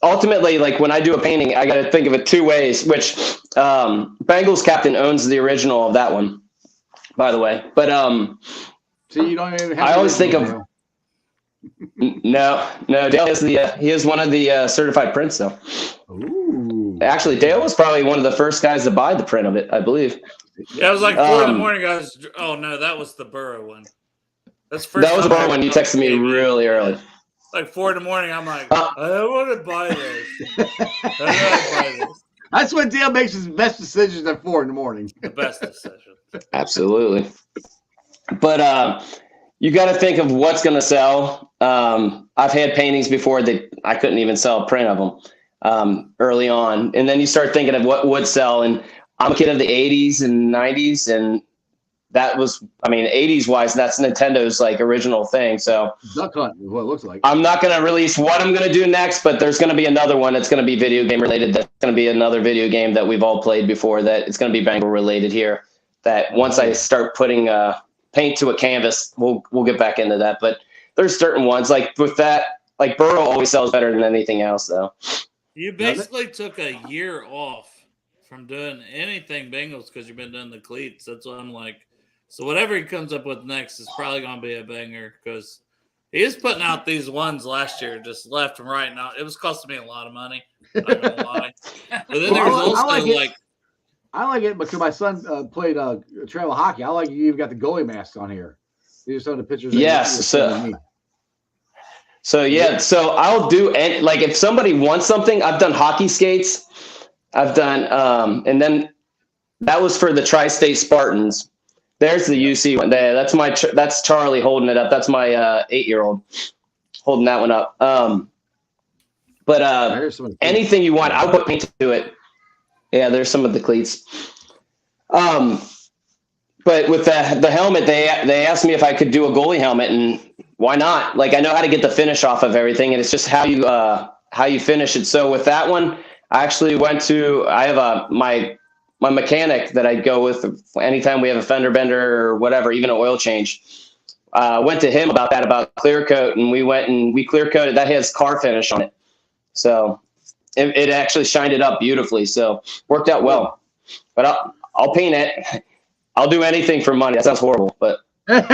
ultimately, like when I do a painting, I got to think of it two ways. Which Bengals captain owns the original of that one, by the way. But
so you don't even have.
I always think of. No. Dale is he is one of the certified prints though.
Ooh.
Actually, Dale was probably one of the first guys to buy the print of it, I believe.
Yeah, it was like 4 in the morning, guys. Oh no, that was the Burrow one.
That was the Burrow one. You texted me really early.
like 4 in the morning. I'm like, I don't want to buy this. I don't want to buy this.
That's when Dale makes his best decisions at 4 in the morning.
The best decision.
Absolutely. But you got to think of what's going to sell. I've had paintings before that I couldn't even sell a print of them early on. And then you start thinking of what would sell. And I'm a kid of the 80s and 90s. And that was, 80s wise, that's Nintendo's like original thing. So
Duck Hunt is what it looks like.
I'm not going to release what I'm going to do next, but there's going to be another one that's going to be video game related. That's going to be another video game that we've all played before that it's going to be Bengal related here. That once I start putting paint to a canvas, we'll get back into that. But there's certain ones like with that, like Burrow always sells better than anything else though.
You basically took a year off from doing anything Bengals because you've been doing the cleats. That's what I'm like. So whatever he comes up with next is probably going to be a banger because he is putting out these ones last year just left and right. Now it was costing me a lot of money. Not gonna lie. But then there's also
I like it because my son played travel hockey. I like you even got the goalie mask on here. These are some of the pictures.
Yes. So I'll do like if somebody wants something, I've done hockey skates. I've done and then that was for the Tri-State Spartans. There's the UC one there. That's Charlie holding it up. That's my 8-year-old holding that one up. But anything you want, I'll put paint to it. Yeah, there's some of the cleats. But with the helmet, they asked me if I could do a goalie helmet, and why not? Like I know how to get the finish off of everything, and it's just how you finish it. So with that one, I actually I have my mechanic that I go with anytime we have a fender bender or whatever, even an oil change. Went to him about clear coat, and we clear coated. That has car finish on it, so it actually shined it up beautifully. So worked out well. But I'll paint it. I'll do anything for money. That sounds horrible, but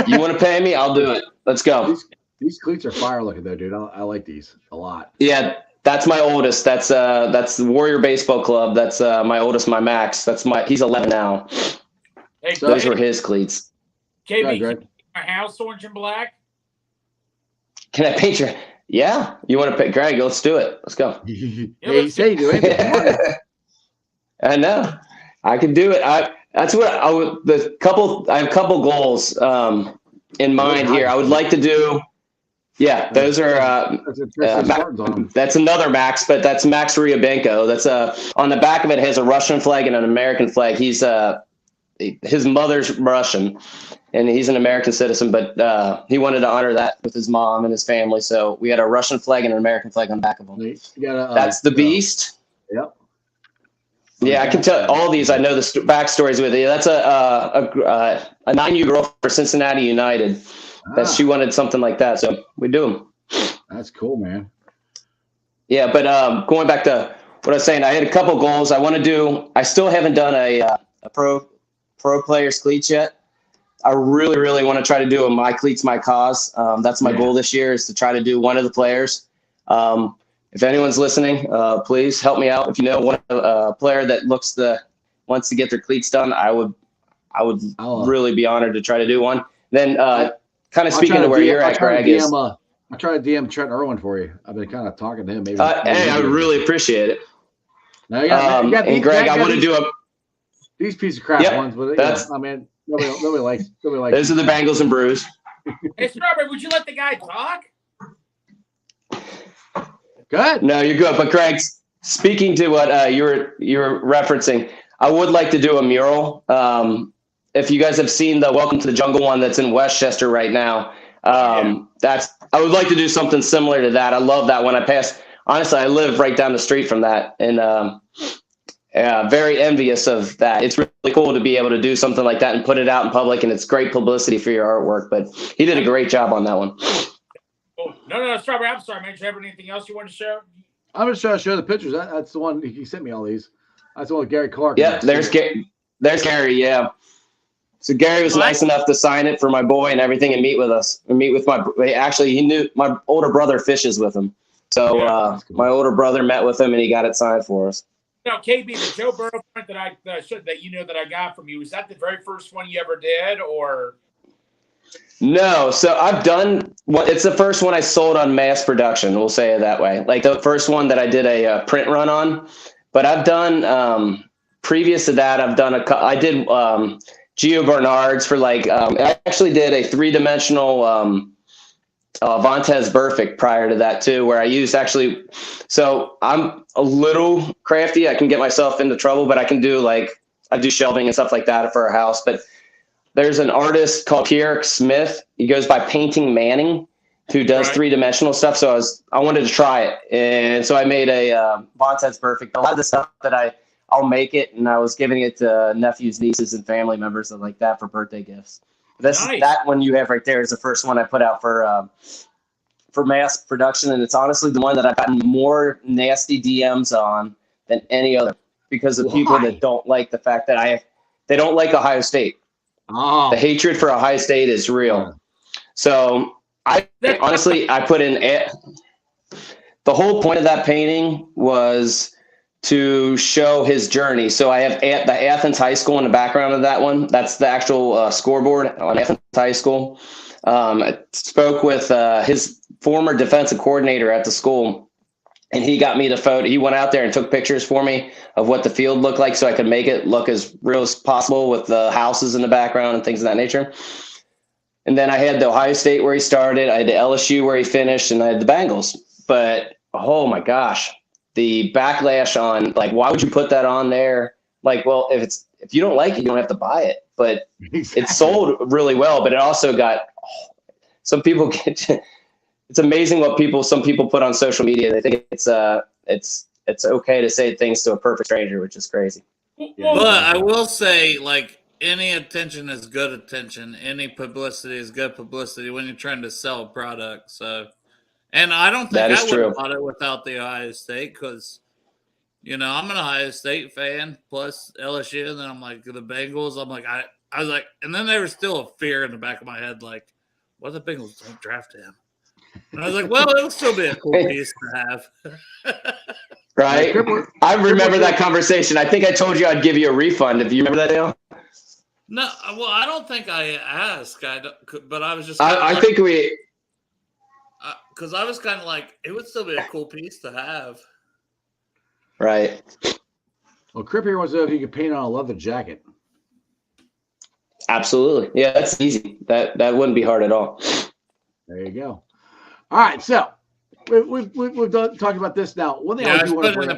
you want to pay me, I'll do it. Let's go.
These cleats are fire looking though, dude. I like these a lot.
Yeah. That's my oldest. That's the Warrior Baseball Club. That's my oldest, my Max. He's 11 now.
Hey,
those were his cleats.
KB, can my house orange and black?
Can I paint your? Yeah, you want to pick Greg? Let's do it. Let's go.
Hey, say you do it.
I know. I can do it. I have a couple goals in mind here. I would like to do. Yeah, those are that's another Max, but that's Max Ryabenko. That's on the back of it has a Russian flag and an American flag. He's his mother's Russian, and he's an American citizen, but he wanted to honor that with his mom and his family. So we had a Russian flag and an American flag on the back of them. That's the Beast.
Yep.
Yeah, I can tell all these. I know the backstories with it. That's a 9U girl for Cincinnati United. That she wanted something like that, so we do them.
That's cool, man.
Yeah, but going back to what I was saying, I had a couple goals. I still haven't done a pro player's cleats yet. I really, really want to try to do a My Cleats, My Cause. That's my goal this year is to try to do one of the players. If anyone's listening, please help me out. If you know one player that wants to get their cleats done, I would really be honored to try to do one. Then kind of speaking to where you're at, Greg, is
I'll try to DM Trent Irwin for you. I've been kind of talking to him. Maybe.
Hey, I would really appreciate it.
Now you got
and Greg, I want to do
these piece of crap ones, but nobody likes.
Those are the Bengals and Brews.
Hey, Strawberry, would you let the guy talk?
Good.
No, you're good. But Greg, speaking to what you were referencing, I would like to do a mural. If you guys have seen the Welcome to the Jungle one that's in Westchester right now, I would like to do something similar to that. I love that one. Honestly, I live right down the street from that, and very envious of that. It's really cool to be able to do something like that and put it out in public, and it's great publicity for your artwork. But he did a great job on that one.
Oh, no, Strawberry, I'm sorry, man. Do you have anything else you want to show?
I'm just trying to show the pictures. That's the one he sent me all these. That's the one with Gary Clark.
Yeah, there's Gary. Yeah. So Gary was nice enough to sign it for my boy and everything and meet with us. And meet with he knew my older brother fishes with him. So cool. My older brother met with him and he got it signed for us.
Now, KB, the Joe Burrow print that I got from you, is that the very first one you ever did, or?
No, so I've done it's the first one I sold on mass production. We'll say it that way. Like the first one that I did a print run on. But I've done previous to that. I did Geo Bernard's for I actually did a 3-dimensional Vontez Perfect prior to that too, where I used so I'm a little crafty. I can get myself into trouble, but I can do I do shelving and stuff like that for a house. But there's an artist called Pierre Smith. He goes by Painting Manning, who does 3-dimensional stuff. So I wanted to try it. And so I made a Vontez Perfect. A lot of the stuff that I'll make it, and I was giving it to nephews, nieces, and family members and like that for birthday gifts. That one you have right there is the first one I put out for mass production, and it's honestly the one that I've gotten more nasty DMs on than any other, because of people that don't like the fact that they don't like Ohio State. Oh. The hatred for Ohio State is real. So I put in the whole point of that painting was to show his journey. So I have the Athens High School in the background of that one. That's the actual scoreboard on Athens High School. I spoke with his former defensive coordinator at the school, and he got me the photo. He went out there and took pictures for me of what the field looked like so I could make it look as real as possible with the houses in the background and things of that nature. And then I had the Ohio State where he started. I had the LSU where he finished, and I had the Bengals. But, oh, my gosh, the backlash on, why would you put that on there? Well, if you don't like it, you don't have to buy it. But It sold really well, but it also got some people get – it's amazing what some people put on social media. They think it's okay to say things to a perfect stranger, which is crazy.
But I will say, any attention is good attention. Any publicity is good publicity when you're trying to sell a product. So, and I don't think I would have bought it without the Ohio State, because, I'm an Ohio State fan plus LSU, and then I'm like the Bengals. I'm like I was like, and then there was still a fear in the back of my head, what if the Bengals don't draft him? And I was like, well, it'll still be a cool piece to have.
Right. I remember that conversation. I think I told you I'd give you a refund. If you remember that, Dale?
No, well, I don't think I asked. But I was just.
I think we.
Because I was kind of it would still be a cool piece to have.
Right. Well, Crip here wants to know if you could paint on a leather jacket.
Absolutely. Yeah, that's easy. That wouldn't be hard at all.
There you go. All right, so we've talked about this now. One thing I put in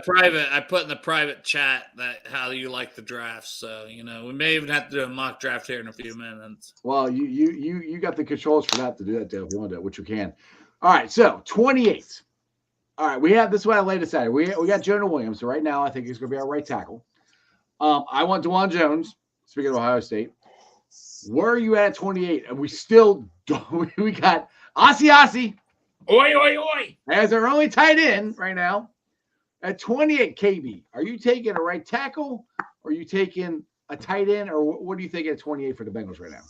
the private chat that how you like the drafts. So we may even have to do a mock draft here in a few minutes.
Well, you got the controls for that to do that, Dale, if you want to, which you can. All right, so 28. All right, we have this one I laid aside. We got Jonah Williams. So right now, I think he's going to be our right tackle. I want DeJuan Jones. Speaking of Ohio State, where are you at 28? And we still don't. We got Asi.
Oi, oi, oi.
As our only tight end right now. At 28, KB, are you taking a right tackle, or are you taking a tight end, or what do you think at 28 for the Bengals right
now?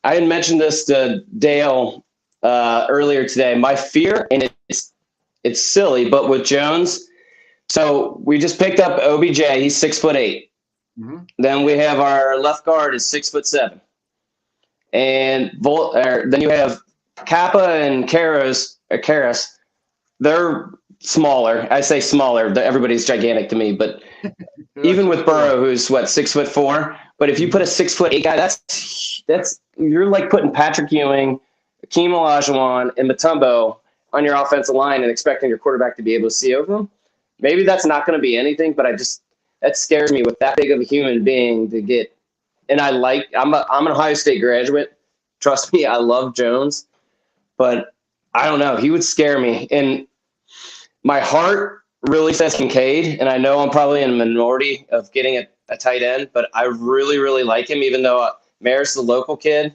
I had mentioned this to Dale earlier today. My fear, and it's silly, but with Jones, so we just picked up OBJ. He's 6'8". Mm-hmm. Then we have our left guard is 6'7". And then you have Kappa and Karras. They're smaller. I say smaller. Everybody's gigantic to me, but even with Burrow, who's 6'4". But if you put a 6'8" guy, that's you're putting Patrick Ewing, Akeem Olajuwon, and Mutombo on your offensive line and expecting your quarterback to be able to see over them. Maybe that's not going to be anything, but that scares me with that big of a human being to get. And I'm an Ohio State graduate. Trust me, I love Jones, but I don't know. He would scare me. And my heart really says Kincaid, and I know I'm probably in a minority of getting a tight end, but I really, really like him, even though Maris is a local kid,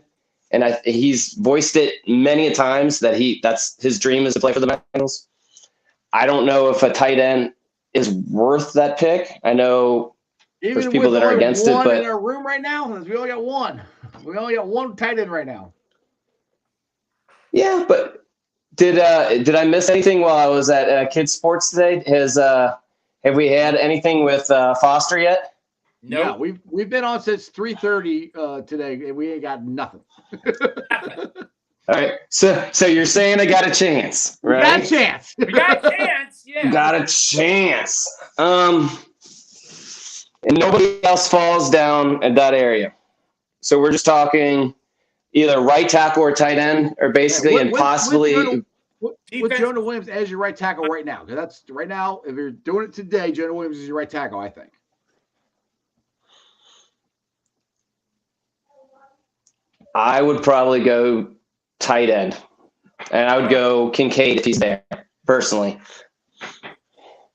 and he's voiced it many a times that's his dream is to play for the Bengals. I don't know if a tight end is worth that pick. I know there's people that are against it, but
in our room right now, we only got one. We only got one tight end right now.
Yeah, but did I miss anything while I was at Kids Sports today? Have we had anything with Foster yet?
No, we've been on since 3:30 today, and we ain't got nothing.
All right. So you're saying I got a chance, right?
Got a chance.
We got a chance. Yeah.
Got a chance. And nobody else falls down at that area. So we're just talking either right tackle or tight end, or basically, and possibly.
With Jonah Williams as your right tackle right now, because that's right now. If you're doing it today, Jonah Williams is your right tackle, I think.
I would probably go tight end, and I would go Kincaid if he's there. Personally,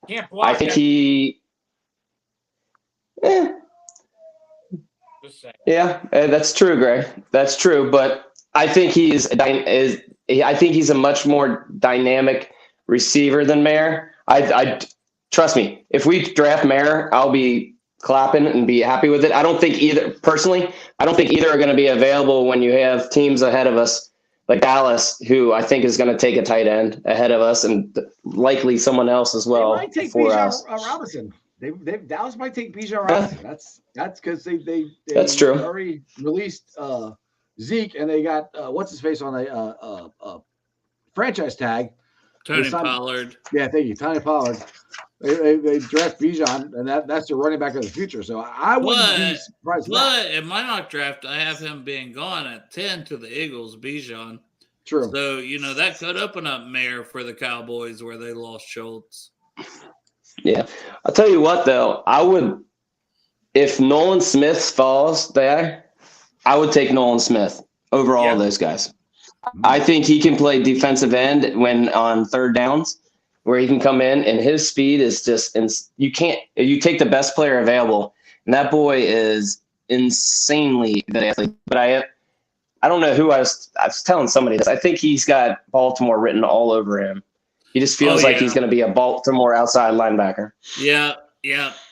Can't block.
I think
that.
he.
Just saying.
Yeah, that's true, Gray. That's true, but I think I think he's a much more dynamic receiver than Mayer. I trust me. If we draft Mayer, I'll be clapping and be happy with it. I don't think either are going to be available when you have teams ahead of us like Dallas, who I think is going to take a tight end ahead of us, and likely someone else as well.
They might take
for
Bijan
us.
Robinson. Dallas might take Bijan Robinson. That's because they
That's true.
already released Zeke, and they got what's his face on a franchise tag.
Tony Pollard.
Yeah, thank you, Tony Pollard. They draft Bijan, and that's the running back of the future. So I wouldn't be surprised.
But in my mock draft, I have him being gone at 10 to the Eagles, Bijan.
True.
So, that could open up Mayer for the Cowboys where they lost Schultz.
Yeah. I'll tell you what, though. If Nolan Smith falls there, I would take Nolan Smith over all of those guys. I think he can play defensive end when on third downs, where he can come in, and his speed is just you take the best player available, and that boy is insanely good athlete. But I don't know who I was telling somebody this. I think he's got Baltimore written all over him. He just feels like he's going to be a Baltimore outside linebacker.
Yeah.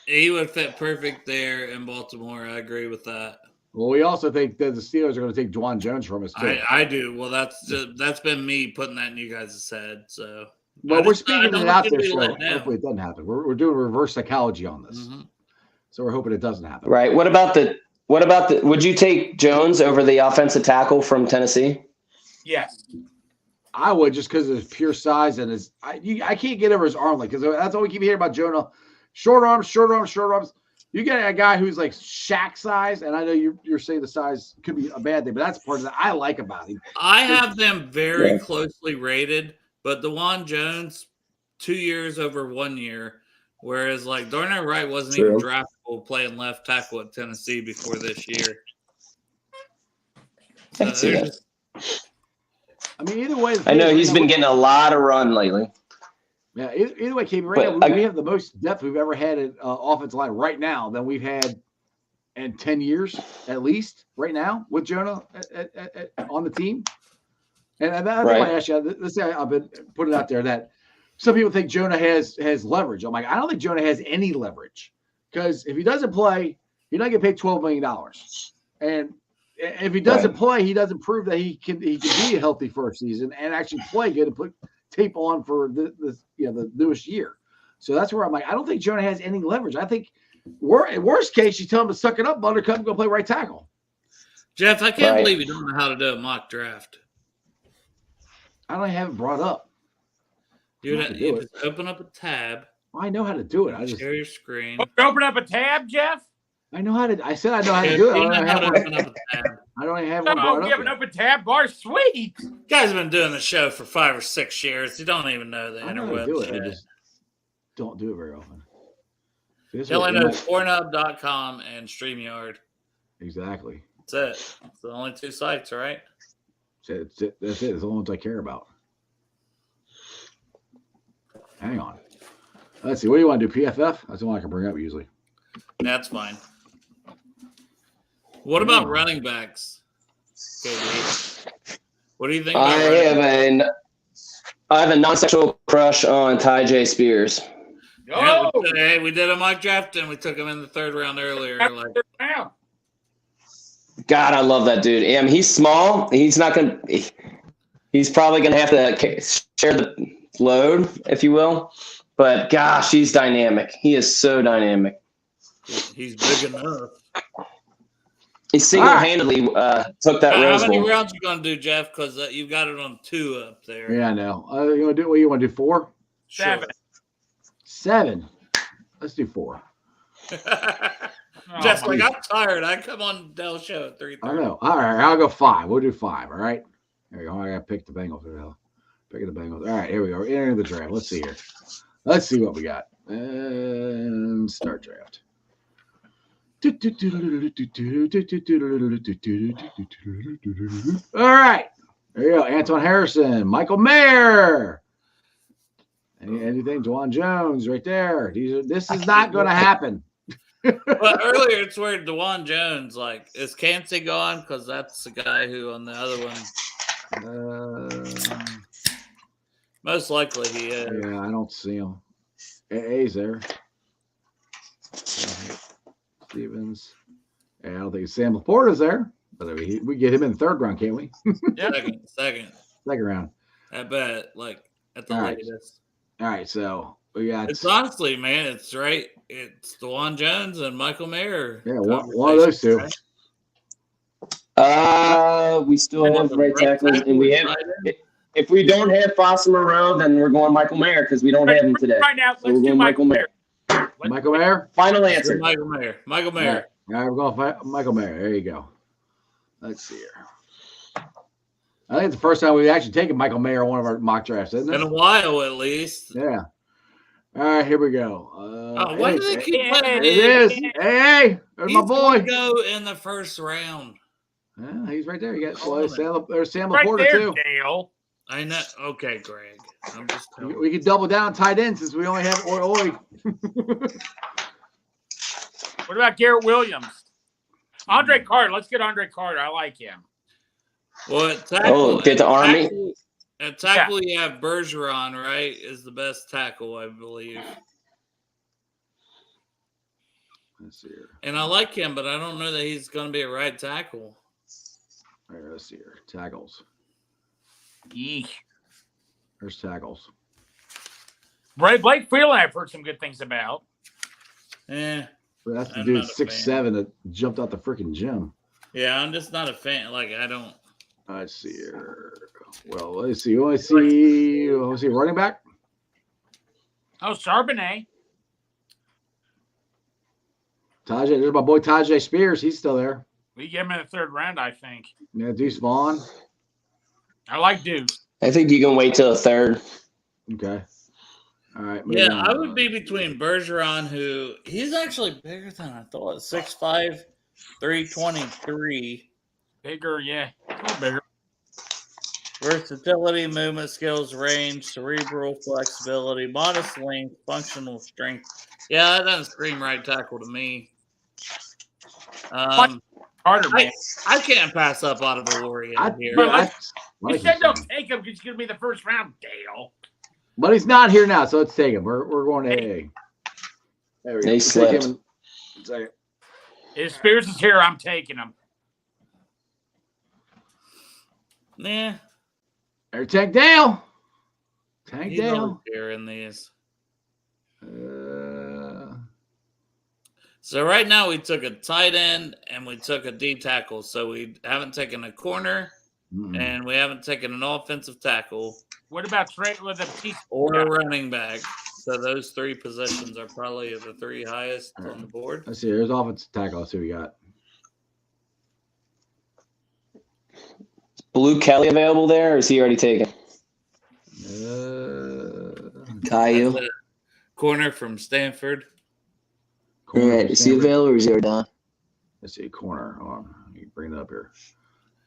He would fit perfect there in Baltimore. I agree with that.
Well, we also think that the Steelers are going to take Juwan Jones from us too.
I do. Well, that's been me putting that in you guys' head. So,
well, we're speaking it out there, so hopefully it doesn't happen. We're doing reverse psychology on this, so we're hoping it doesn't happen.
Right. What about the? Would you take Jones over the offensive tackle from Tennessee?
Yes.
I would, just because of his pure size and his. I can't get over his arm length, because that's all we keep hearing about Jonah. Short arms. You get a guy who's like Shaq size, and I know you're saying the size could be a bad thing, but that's part of that I like about him.
I have them very closely rated, but DeJuan Jones, 2 years over 1 year, whereas like Darnell Wright wasn't even draftable playing left tackle at Tennessee before this year.
I mean, either way,
I know he's been getting a lot of run lately.
Yeah, either way, KB, right now we have the most depth we've ever had at offensive line right now than we've had in 10 years, at least, right now, with Jonah on the team. And I think I asked you, let's say I've been putting it out there that some people think Jonah has leverage. I'm like, I don't think Jonah has any leverage, because if he doesn't play, you're not going to pay $12 million. And if he doesn't play, he doesn't prove that he can be healthy for a season and actually play good and put tape on for the newest year. So that's where I'm like, I don't think Jonah has any leverage. I think worst case, you tell him to suck it up, Buttercup, and go play right tackle.
Jeff, I can't believe you don't know how to do a mock draft.
I don't have it brought up.
You just open up a tab.
I know how to do it. I just
share your screen.
Open up a tab, Jeff.
I know how to. I said I know how to do it. I don't have one. I don't even have one brought up.
You have an open tab bar, sweet.
You guys have been doing the show for 5 or 6 years. You don't even know the interwebs.
I just don't do it very often.
All I know is Pornhub.com and StreamYard.
Exactly.
That's it. It's the only 2 sites, right?
That's it. It's the only ones I care about. Hang on. Let's see. What do you want to do? PFF? That's the one I can bring up usually.
That's fine. What about running backs? KD? What do you think about
I have a non-sexual crush on Ty J. Spears.
Yeah, we did a mock draft and we took him in the 3rd round earlier.
God, I love that dude. I mean, he's small. He's probably going to have to share the load, if you will. But gosh, he's dynamic. He is so dynamic.
He's big enough.
He single-handedly took that Rose
How many
Bowl.
rounds you going to do, Jeff? Because you've got it on 2 up there.
Yeah, I know. You want to do? What you want to do? 4?
Sure.
7. Let's do 4.
Jeff's like, I'm tired. I come on Dell's show at 3:30.
I know. All right, I'll go 5. We'll do 5. All right. There we go. I got to pick the Bengals. Picking the Bengals. All right, here we go. We're entering the draft. Let's see here. Let's see what we got. And start draft. All right. There you go. Anton Harrison, Michael Mayer. Anything? Dwan Jones right there. This is not going to happen.
But earlier it's where Dwan Jones, like, is Cansey gone? Because that's the guy who on the other one. Most likely he is.
Yeah, I don't see him. A's there. Stevens. Yeah, I don't think Sam Laporta's there. But we get him in the 3rd round, can't we?
Second
round.
I bet, like, at the latest.
All right, so we got.
It's honestly, man, it's right. It's Dwan Jones and Michael Mayer.
Yeah, one of those two.
Right? We still have right tackles, and we have. If we don't have Foster Moreau, then we're going Michael Mayer because we don't have him today.
Right now,
so we're going Michael Mayer.
Michael Mayer?
Final answer.
Michael Mayer. Michael Mayer.
All right, we're going Michael Mayer. There you go. Let's see here. I think it's the first time we've actually taken Michael Mayer on one of our mock drafts, isn't it?
In a while, at least.
Yeah. All right, here we go.
Why do they keep playing?
It is. Hey, there's my boy.
Go in the 1st round.
Yeah, he's right there. You got there's Sam
Right
Laporta
there,
too.
Dale.
I know. Okay, Greg. I'm just
We could double down tight end since we only have Oi.
What about Garrett Williams? Andre Carter. Let's get Andre Carter. I like him.
Well, at tackle,
get the Army.
At tackle, you have Bergeron, right? Is the best tackle, I believe.
Let's see here.
And I like him, but I don't know that he's going to be a right tackle.
All right, let's see here. Tackles.
Yeesh.
There's tackles.
Blake Freeland, I've heard some good things about.
Yeah.
That's the dude 6'7" that jumped out the freaking gym.
Yeah, I'm just not a fan. Like, I don't.
Let's see here. Well, let's see. Let's see running back.
Oh, Charbonnet.
There's my boy Tajay Spears. He's still there.
We get him in the 3rd round, I think.
Yeah, Deuce Vaughn.
I like Deuce.
I think you can wait till the 3rd.
Okay. All right.
Yeah, I would be between Bergeron, who he's actually bigger than I thought. 6'5", 323.
Bigger, yeah. A little bigger.
Versatility, movement skills, range, cerebral flexibility, modest length, functional strength. Yeah, that doesn't scream right tackle to me.
Carter, man.
I can't pass up out of the Warrior here.
You said don't take him because he's going to be the 1st round, Dale.
But he's not here now, so let's take him. We're going to AA. There we go.
He slipped.
If Spears is here, I'm taking him.
Nah.
There, Tank Dale. Tank
He's
Dale.
Here in these. So right now we took a tight end and we took a D tackle. So we haven't taken a corner and we haven't taken an offensive tackle.
What about trade with a piece
or a running back? So those 3 positions are probably the 3 highest on the board.
Let's see. There's offensive tackle. Let's see what we got.
Blue Kelly available there, or is he already taken? Caillou.
Corner from Stanford.
All right. Is he available or is he already done?
Let's see. Corner. Hold on. Let me bring it up here.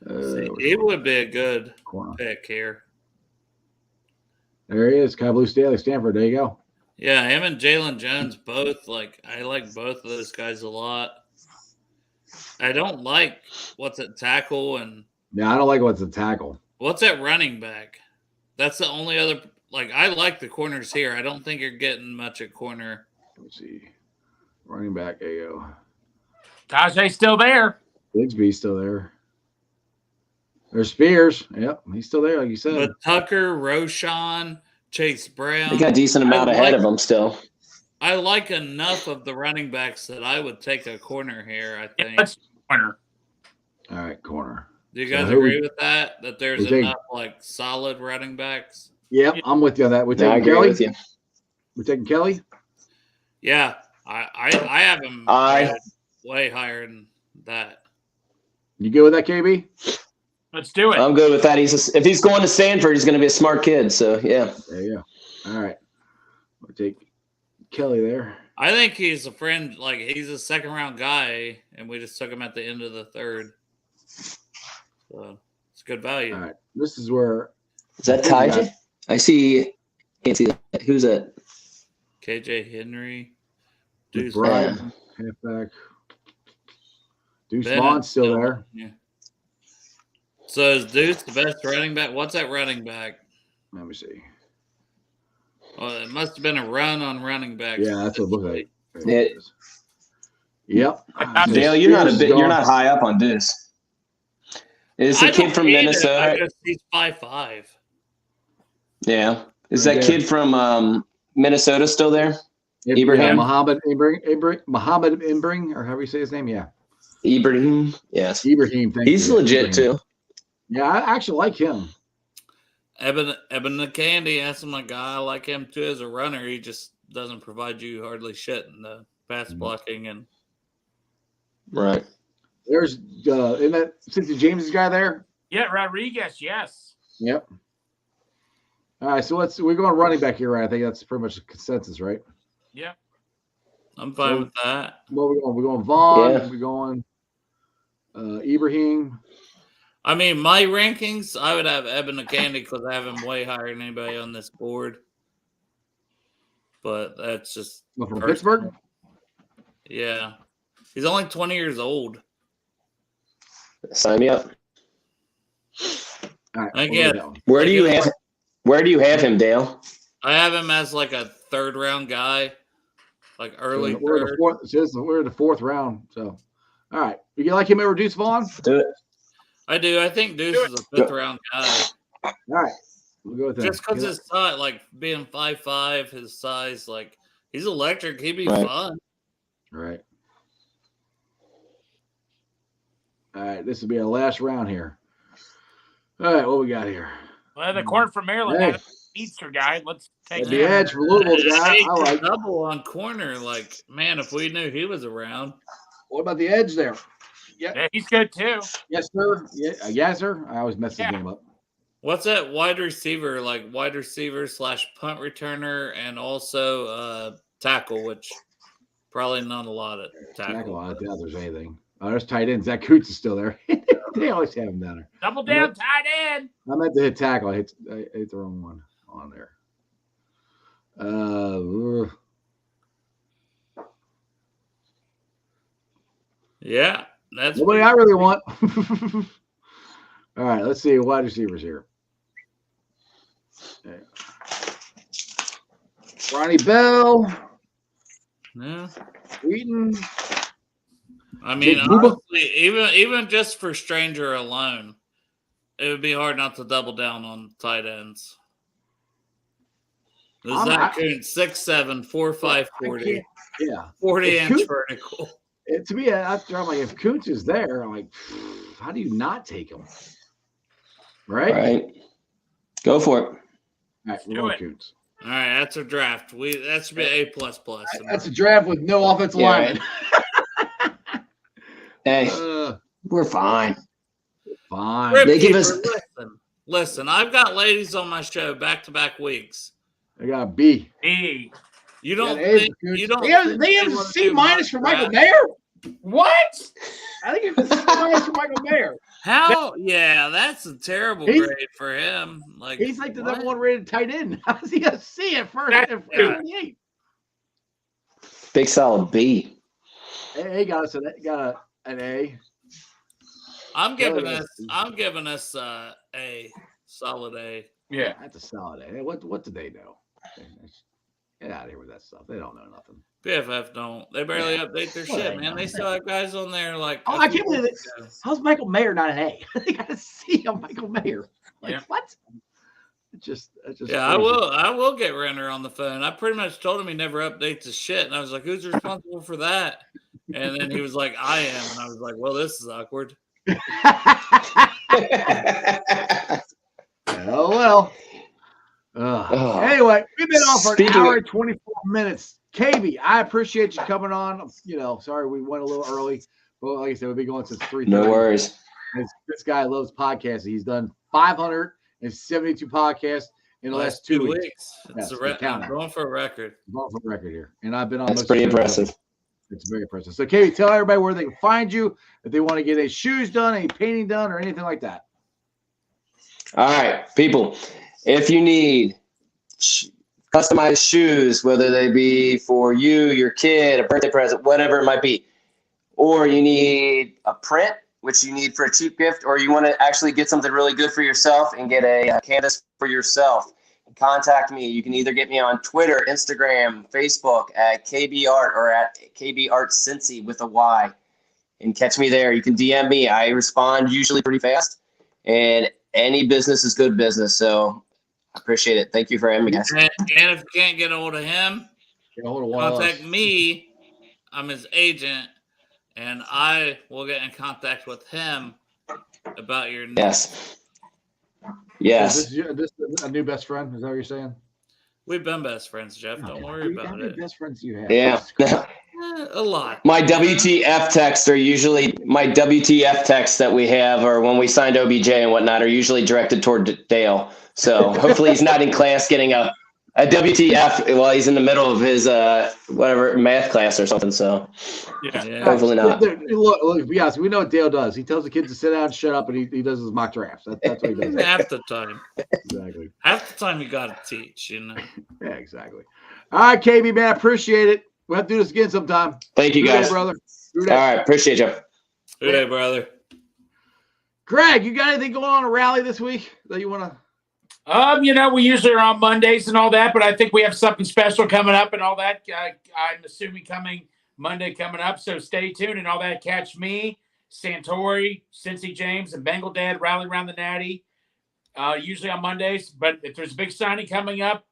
It would be a good pick here.
There he is. Kai Blue Staley, Stanford. There you go.
Yeah, him and Jalen Jones both. I like both of those guys a lot. I don't like what's at tackle and.
Yeah, I don't like what's at tackle.
What's at running back? That's the only other. I like the corners here. I don't think you're getting much at corner.
Let me see. Running back. There you go.
Tajay's still there.
Bigsby's still there. There's Spears. Yep, he's still there, like you said.
But Tucker, Roshan, Chase Brown.
They got a decent amount ahead of them still.
I like enough of the running backs that I would take a corner here, I think.
That's corner.
All right, corner.
Do you
So
guys
who
agree with that? That there's
we take?
enough like solid running backs?
Yep, I'm with you on that. We're
Yeah, I
taking
agree
Kelly.
with you.
We're taking Kelly.
Yeah. I have him way higher than that.
You good with that, KB?
Let's do it.
I'm good with that. If he's going to Stanford, he's going to be a smart kid. So yeah.
There you go. All right. We'll take Kelly there.
I think he's a friend, like he's a second round guy, and we just took him at the end of the third. So it's good value.
All right. This is where
Is that Ty? I see. Can't see that. Who's that?
KJ Henry. Deuce
Brian, halfback. Deuce
Bennett
Vaughn's still there.
Yeah. So is Deuce the best running back? What's that running back?
Let me see.
Well, it must have been a run on running back.
Yeah, that's what it looks like. There
Yeah.
it is. Yep.
Dale, you're not high up on Deuce. Is the kid from Minnesota?
He's 5'5".
Yeah. Is that kid from Minnesota still there? Ibrahim?
Muhammad Ibrahim, or however you say his name. Yeah.
Ibrahim. Yes.
Ibrahim.
He's legit too.
Yeah, I actually like him.
Eben the Candy, that's my guy. I like him too as a runner. He just doesn't provide you hardly shit in the pass blocking and
Right.
There's isn't that Cynthia James' guy there?
Yeah, Rodriguez, yes.
Yep. All right, so we're going running back here, right? I think that's pretty much the consensus, right?
Yep.
I'm fine with that.
Well, we're going Vaughn.
Yeah.
We're going Ibrahim.
I mean, my rankings, I would have Eben the Candy because I have him way higher than anybody on this board. But that's just
From Pittsburgh?
Yeah. He's only 20 years old.
Sign me up.
All right,
I get it.
Where do you have him, Dale?
I have him as like a third round guy, like early
We're in
third.
the fourth. It says we're in the fourth round. So, all right, you like him over Deuce Vaughn?
Do it.
I do. I think Deuce is a fifth round guy.
All right, we'll go with that.
Just because his size, like being 5'5", his size, like he's electric. He'd be fun.
Right. All right, this will be our last round here. All right, what we got here?
Well, the corner from Maryland had a Easter guy. Let's take
The edge from Louisville guy. I like.
Double on corner. Like, man, if we knew he was around.
What about the edge there?
Yeah, he's good too.
Yes, sir. Yeah, yes, sir. I always mess his name up.
What's that wide receiver? Like wide receiver / punt returner and also tackle, which probably not a lot of tackle.
I doubt there's anything. Oh, there's tight end. Zach Coots is still there. They always have him down there.
Double down, tight end.
I meant to hit tackle. I hit the wrong one on there.
Yeah, that's
nobody I really want. All right, let's see wide receivers here. Okay. Ronnie Bell.
Yeah.
Wheaton.
I mean,
Jake Buba?
honestly, even just for Stranger alone, it would be hard not to double down on tight ends. Zach Kuntz, 6'7", 4'5", 40.
Yeah.
40-inch vertical.
To me, after I'm like, if Kuntz is there, I'm like, how do you not take him? Right?
Go for it.
All right, we're going Kuntz.
All right, that's a draft. That should be A++.
That's a draft with no offensive lineman.
Hey, we're fine.
Fine.
They give us.
Listen, I've got ladies on my show back-to-back weeks.
I got a B.
B.
You don't
Yeah,
think you don't?
They have a C- for Michael Mayer.
What?
I think it's a C- for Michael Mayer.
How? Yeah, that's a terrible grade for him. Like
he's like the number one rated tight end. How's he a C at first? At 48?
Big solid B.
He got us an A.
I'm giving us a solid A.
Yeah,
that's a solid A. What do they know? Get out of here with that stuff. They don't know nothing.
PFF don't. They barely update their shit, man. They still have guys on there like.
Oh, I can't believe it. How's Michael Mayer not an A? They got to see on Michael Mayer. Like what?
I will. I will get Renner on the phone. I pretty much told him he never updates his shit, and I was like, "Who's responsible for that?" And then he was like, "I am," and I was like, "Well, this is awkward."
Well. Anyway, we've been on for an hour and 24 minutes. KB, I appreciate you coming on. Sorry we went a little early. Well, like I said, we've been going since 3:30.
No worries.
This guy loves podcasting. He's done 572 podcasts in the last 2 weeks.
It's I'm going for a record.
Going for a record here. And I've been on.
That's pretty impressive.
It's very impressive. So, KB, tell everybody where they can find you if they want to get any shoes done, any painting done, or anything like that.
All right, people. If you need customized shoes, whether they be for you, your kid, a birthday present, whatever it might be, or you need a print, which you need for a cheap gift, or you want to actually get something really good for yourself and get a canvas for yourself, contact me. You can either get me on Twitter, Instagram, Facebook at KBArt or at KBArtCincy with a Y, and catch me there. You can DM me. I respond usually pretty fast, and any business is good business. So I appreciate it. Thank you for having me, guys.
And if you can't get a hold of him, contact me. I'm his agent, and I will get in contact with him about your needs.
Yes. Yes.
Is this a new best friend? Is that what you're saying?
We've been best friends, Jeff. Don't worry about it.
Best friends you have.
Yeah.
A lot.
My WTF texts are usually my WTF texts that we have, or when we signed OBJ and whatnot, are usually directed toward Dale. So hopefully he's not in class getting a WTF while he's in the middle of his whatever math class or something. So
Yeah.
hopefully not.
Look, be honest, we know what Dale does. He tells the kids to sit down, shut up, and he does his mock drafts. That's what he does.
Half the time.
Exactly.
Half the time you got to teach,
Yeah, exactly. All right, KB, man, I appreciate it. We'll have to do this again sometime.
Thank you, guys.
Brother.
All right, appreciate you.
Good day, brother.
Greg, you got anything going on a rally this week that you want to?
We usually are on Mondays and all that, but I think we have something special coming up and all that. I'm assuming Monday coming up, so stay tuned and all that. Catch me, Santori, Cincy James, and Bengal Dad rally around the Natty. Usually on Mondays, but if there's a big signing coming up,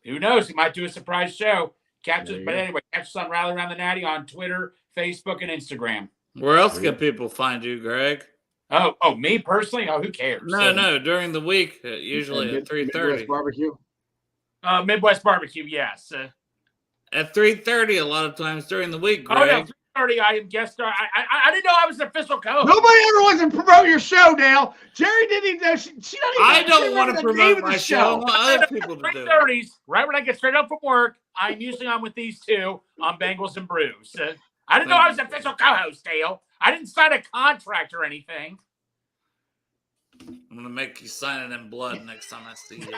who knows? He might do a surprise show. Catch us, but anyway, catch us on Rally Around the Natty on Twitter, Facebook, and Instagram.
Where else can people find you, Greg?
Oh, me personally? Oh, who cares?
No, during the week, usually at 3:30.
Midwest Barbecue?
Midwest Barbecue, yes.
At 3:30, a lot of times during the week, Greg.
Oh, no, 3:30, I am guest star. I didn't know I was an official co-host.
Nobody ever wants to promote your show, Dale. Jerry didn't even know. She don't even
I don't want to promote my show. I want other people to do it.
3:30s, right when I get straight up from work, I'm usually on with these two on Bengals and Brews. I didn't know I was an official co-host, Dale. I didn't sign a contract or anything.
I'm going to make you sign it in blood next time I see you.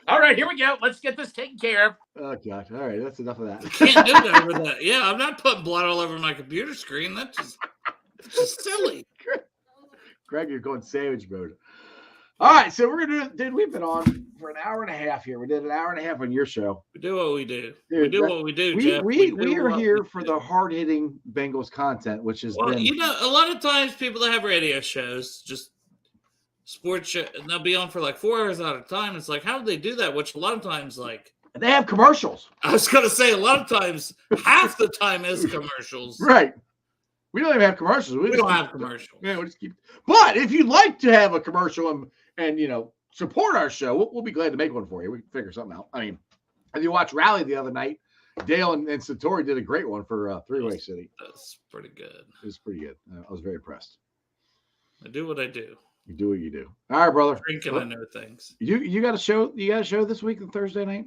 All right, here we go. Let's get this taken care of.
Oh, God. All right, that's enough of that.
Can't do that over that. Yeah, I'm not putting blood all over my computer screen. That's just silly.
Greg, you're going savage mode. All right, so we're going to do, dude, we've been on for an hour and a half here. We did an hour and a half on your show.
We do what we do.
Dude,
we do what we do, Jeff.
We are here for the hard-hitting Bengals content, which has been...
a lot of times people that have radio shows, just sports show, and they'll be on for like 4 hours at a time. It's like, how do they do that? Which a lot of times, like...
They have commercials.
I was going to say, a lot of times, half the time is commercials.
Right. We don't even have commercials.
We don't have commercials.
Yeah, we just keep... But if you'd like to have a commercial and support our show, we'll be glad to make one for you. We can figure something out. I mean, if you watch Rally the other night, Dale and Satori did a great one for Three-Way City.
That's pretty good.
It was pretty good. I was very impressed.
I do what I do.
You do what you do. All right, brother.
Drinking, I know things.
You got a show? You got a show this week on Thursday night?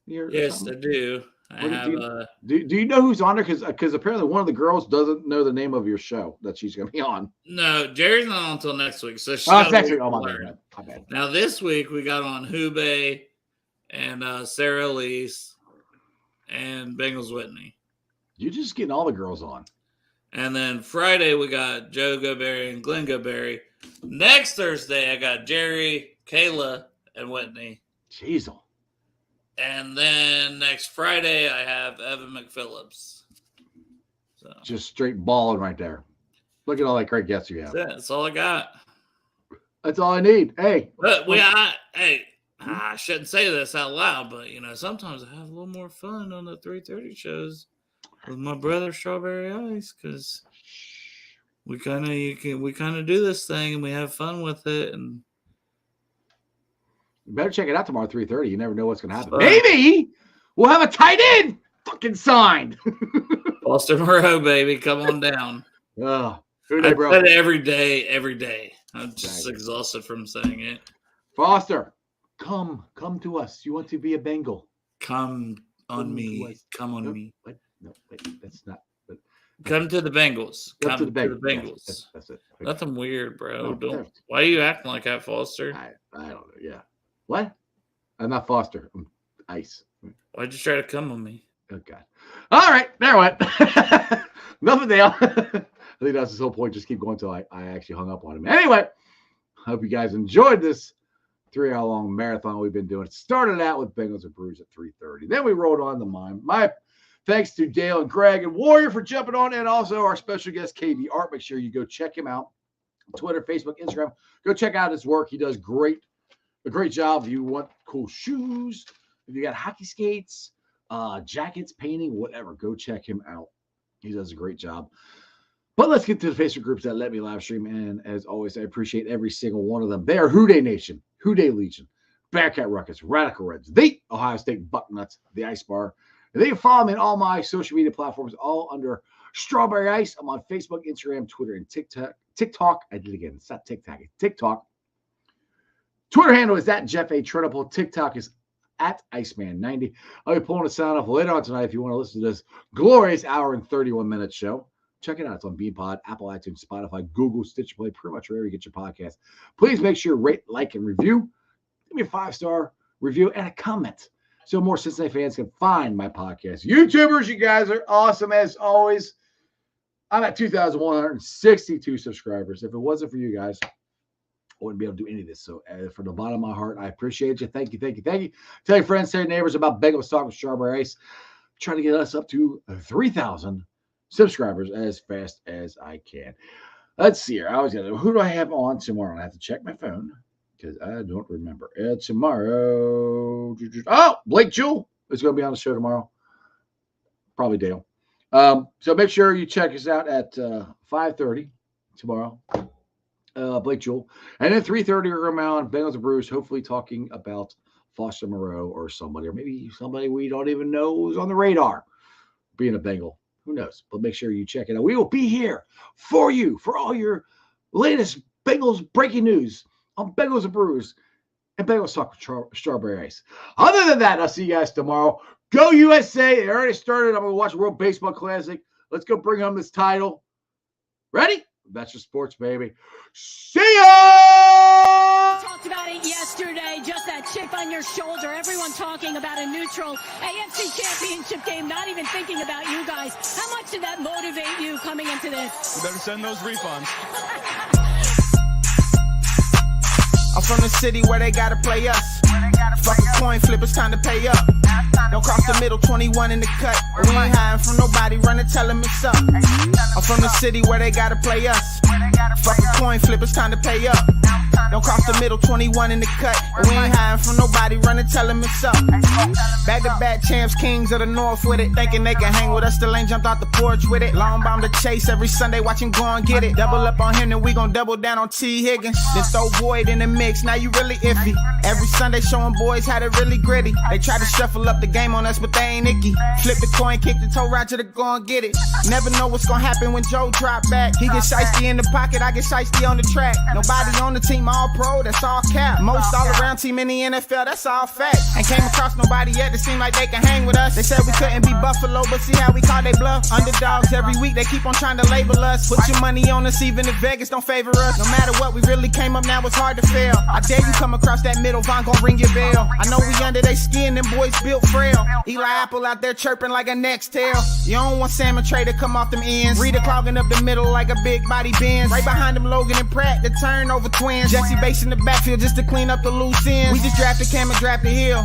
Yes, I do.
Do you know who's on there? Because apparently one of the girls doesn't know the name of your show that she's going to be on.
No, Jerry's not on until next week. So
next week. Oh, my bad.
Now this week we got on Hube and Sarah Elise and Bengals Whitney.
You're just getting all the girls on.
And then Friday we got Joe Goberry and Glenn Goberry. Next Thursday I got Jerry, Kayla, and Whitney.
Jeez.
And then next Friday, I have Evan McPhillips. So
just straight balling right there. Look at all that great guests you have.
That's all I got.
That's all I need. Hey.
But I shouldn't say this out loud, but sometimes I have a little more fun on the 3:30 shows with my brother Strawberry Ice because we kind of do this thing and we have fun with it. And
you better check it out tomorrow, 3:30. You never know what's going to happen. Maybe we'll have a tight end fucking signed.
Foster Moreau, baby, come on down.
I
said it every day. I'm just exhausted from saying it.
Foster, come to us. You want to be a Bengal?
Come on me. Come on me.
What? No, wait, that's not. But,
come to the Bengals. Come to the Bengals.
Yes, that's it.
Nothing weird, bro.
No,
why are you acting like that, Foster?
I don't know. Yeah. What? I'm not Foster. I'm Ice.
Why'd you try to come on me?
Oh, God. All right. There went. Nothing there. I think that's his whole point. Just keep going until I actually hung up on him. Anyway, hope you guys enjoyed this 3-hour-long marathon we've been doing. It started out with Bengals and Brews at 3:30. Then we rolled on to mine. My thanks to Dale and Greg and Warrior for jumping on, and also our special guest, KB Art. Make sure you go check him out. Twitter, Facebook, Instagram. Go check out his work. He does a great job. If you want cool shoes, if you got hockey skates, jackets, painting, whatever, go check him out. He does a great job. But let's get to the Facebook groups that let me live stream. And as always, I appreciate every single one of them. They are Houday Nation, Houday Legion, Bearcat Ruckus, Radical Reds, the Ohio State Bucknuts, the Ice Bar. And they can follow me on all my social media platforms, all under Strawberry Ice. I'm on Facebook, Instagram, Twitter, and TikTok. I did it again. It's not TikTok. It's TikTok. Twitter handle is at Jeff A. Triniple. TikTok is at Iceman90. I'll be pulling a sound off later on tonight if you want to listen to this glorious hour and 31-minute show. Check it out. It's on BeanPod, Apple iTunes, Spotify, Google, Stitcher Play, pretty much wherever you get your podcast. Please make sure you rate, like, and review. Give me a 5-star review and a comment so more Cincinnati fans can find my podcast. YouTubers, you guys are awesome as always. I'm at 2,162 subscribers. If it wasn't for you guys, I wouldn't be able to do any of this. So from the bottom of my heart, I appreciate you. Thank you. Tell your friends, tell your neighbors about Bengals Talk with Strawberry Ice. Trying to get us up to 3,000 subscribers as fast as I can. Let's see here. Who do I have on tomorrow? I have to check my phone because I don't remember. Tomorrow. Oh, Blake Jewell is going to be on the show tomorrow. Probably Dale. So make sure you check us out at 5:30 tomorrow. Blake Jewell. And then 3:30 around Bengals and Brews, hopefully talking about Foster Moreau or somebody, or maybe somebody we don't even know who's on the radar being a Bengal. Who knows? But make sure you check it out. We will be here for you for all your latest Bengals breaking news on Bengals and Brews and Bengals Talk with Strawberry Ice. Other than that, I'll see you guys tomorrow. Go USA. It already started. I'm going to watch World Baseball Classic. Let's go bring home this title. Ready? That's your sports, baby. See ya!
Talked about it yesterday, just that chip on your shoulder. Everyone talking about a neutral AFC championship game, not even thinking about you guys. How much did that motivate you coming into this?
You better send those refunds. I'm from the city where they gotta play us. Fuck a coin flip, it's time to pay up. Don't cross the middle, 21 in the cut. We ain't hiding from nobody, run and tell them it's up. I'm from the city where they gotta play us. Fuck a coin flip, it's time to pay up. Don't cross the middle, 21 in the cut. We ain't hiding from nobody, run and tell them it's up. Back-to-back champs, kings of the north with it. Thinking they can hang with us, still ain't jumped out the porch with it. Long bomb to chase every Sunday, watch him go and get it. Double up on him, then we gon' double down on T. Higgins. Then throw Boyd in the mix, now you really iffy. Every Sunday showing boys how to really gritty. They try to shuffle up the game on us, but they ain't icky. Flip the coin, kick the toe Roger to go and get it. Never know what's gonna happen when Joe drop back. He get shiesty in the pocket, I get shiesty on the track. Nobody on the team all pro, that's all cap. Most all around team in the NFL, that's all fact. Ain't came across nobody yet that seem like they can hang with us. They said we couldn't be Buffalo, but see how we call they bluff. Underdogs every week, they keep on trying to label us. Put your money on us, even if Vegas don't favor us. No matter what, we really came up, now it's hard to fail. I dare you come across that middle, Von gon' ring your bell. I know we under they skin, them boys built frail. Eli Apple out there chirping like a next tail. You don't want Salmon Trey to come off them ends. Rita clogging up the middle like a big body Benz. Right behind them Logan and Pratt, the turnover twins. Jesse Bates in the backfield just to clean up the loose ends. We just drafted Cam and drafted Hill.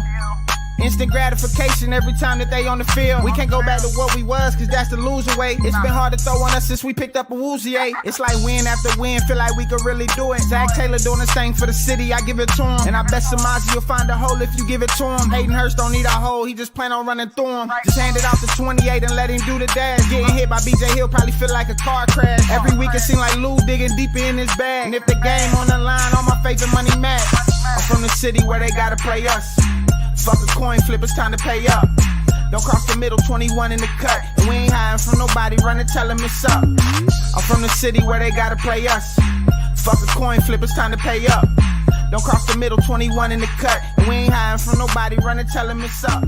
Instant gratification every time that they on the field. We can't go back to what we was, cause that's the loser way. It's been hard to throw on us since we picked up a Woozier. It's like win after win, feel like we could really do it. Zach Taylor doing this thing for the city, I give it to him. And I bet Samazi will find a hole if you give it to him. Hayden Hurst don't need a hole, he just plan on running through him. Just hand it off to 28 and let him do the dash. Getting hit by BJ Hill probably feel like a car crash. Every week it seem like Lou digging deeper in his bag. And if the game on the line, all my favorite money match. I'm from the city where they gotta play us. Fuck a coin flip, it's time to pay up. Don't cross the middle, 21 in the cut. And we ain't hiding from nobody, run and tell them it's up. I'm from the city where they gotta play us. Fuck a coin flip, it's time to pay up. Don't cross the middle, 21 in the cut. And we ain't hiding from nobody, run and tell them it's up.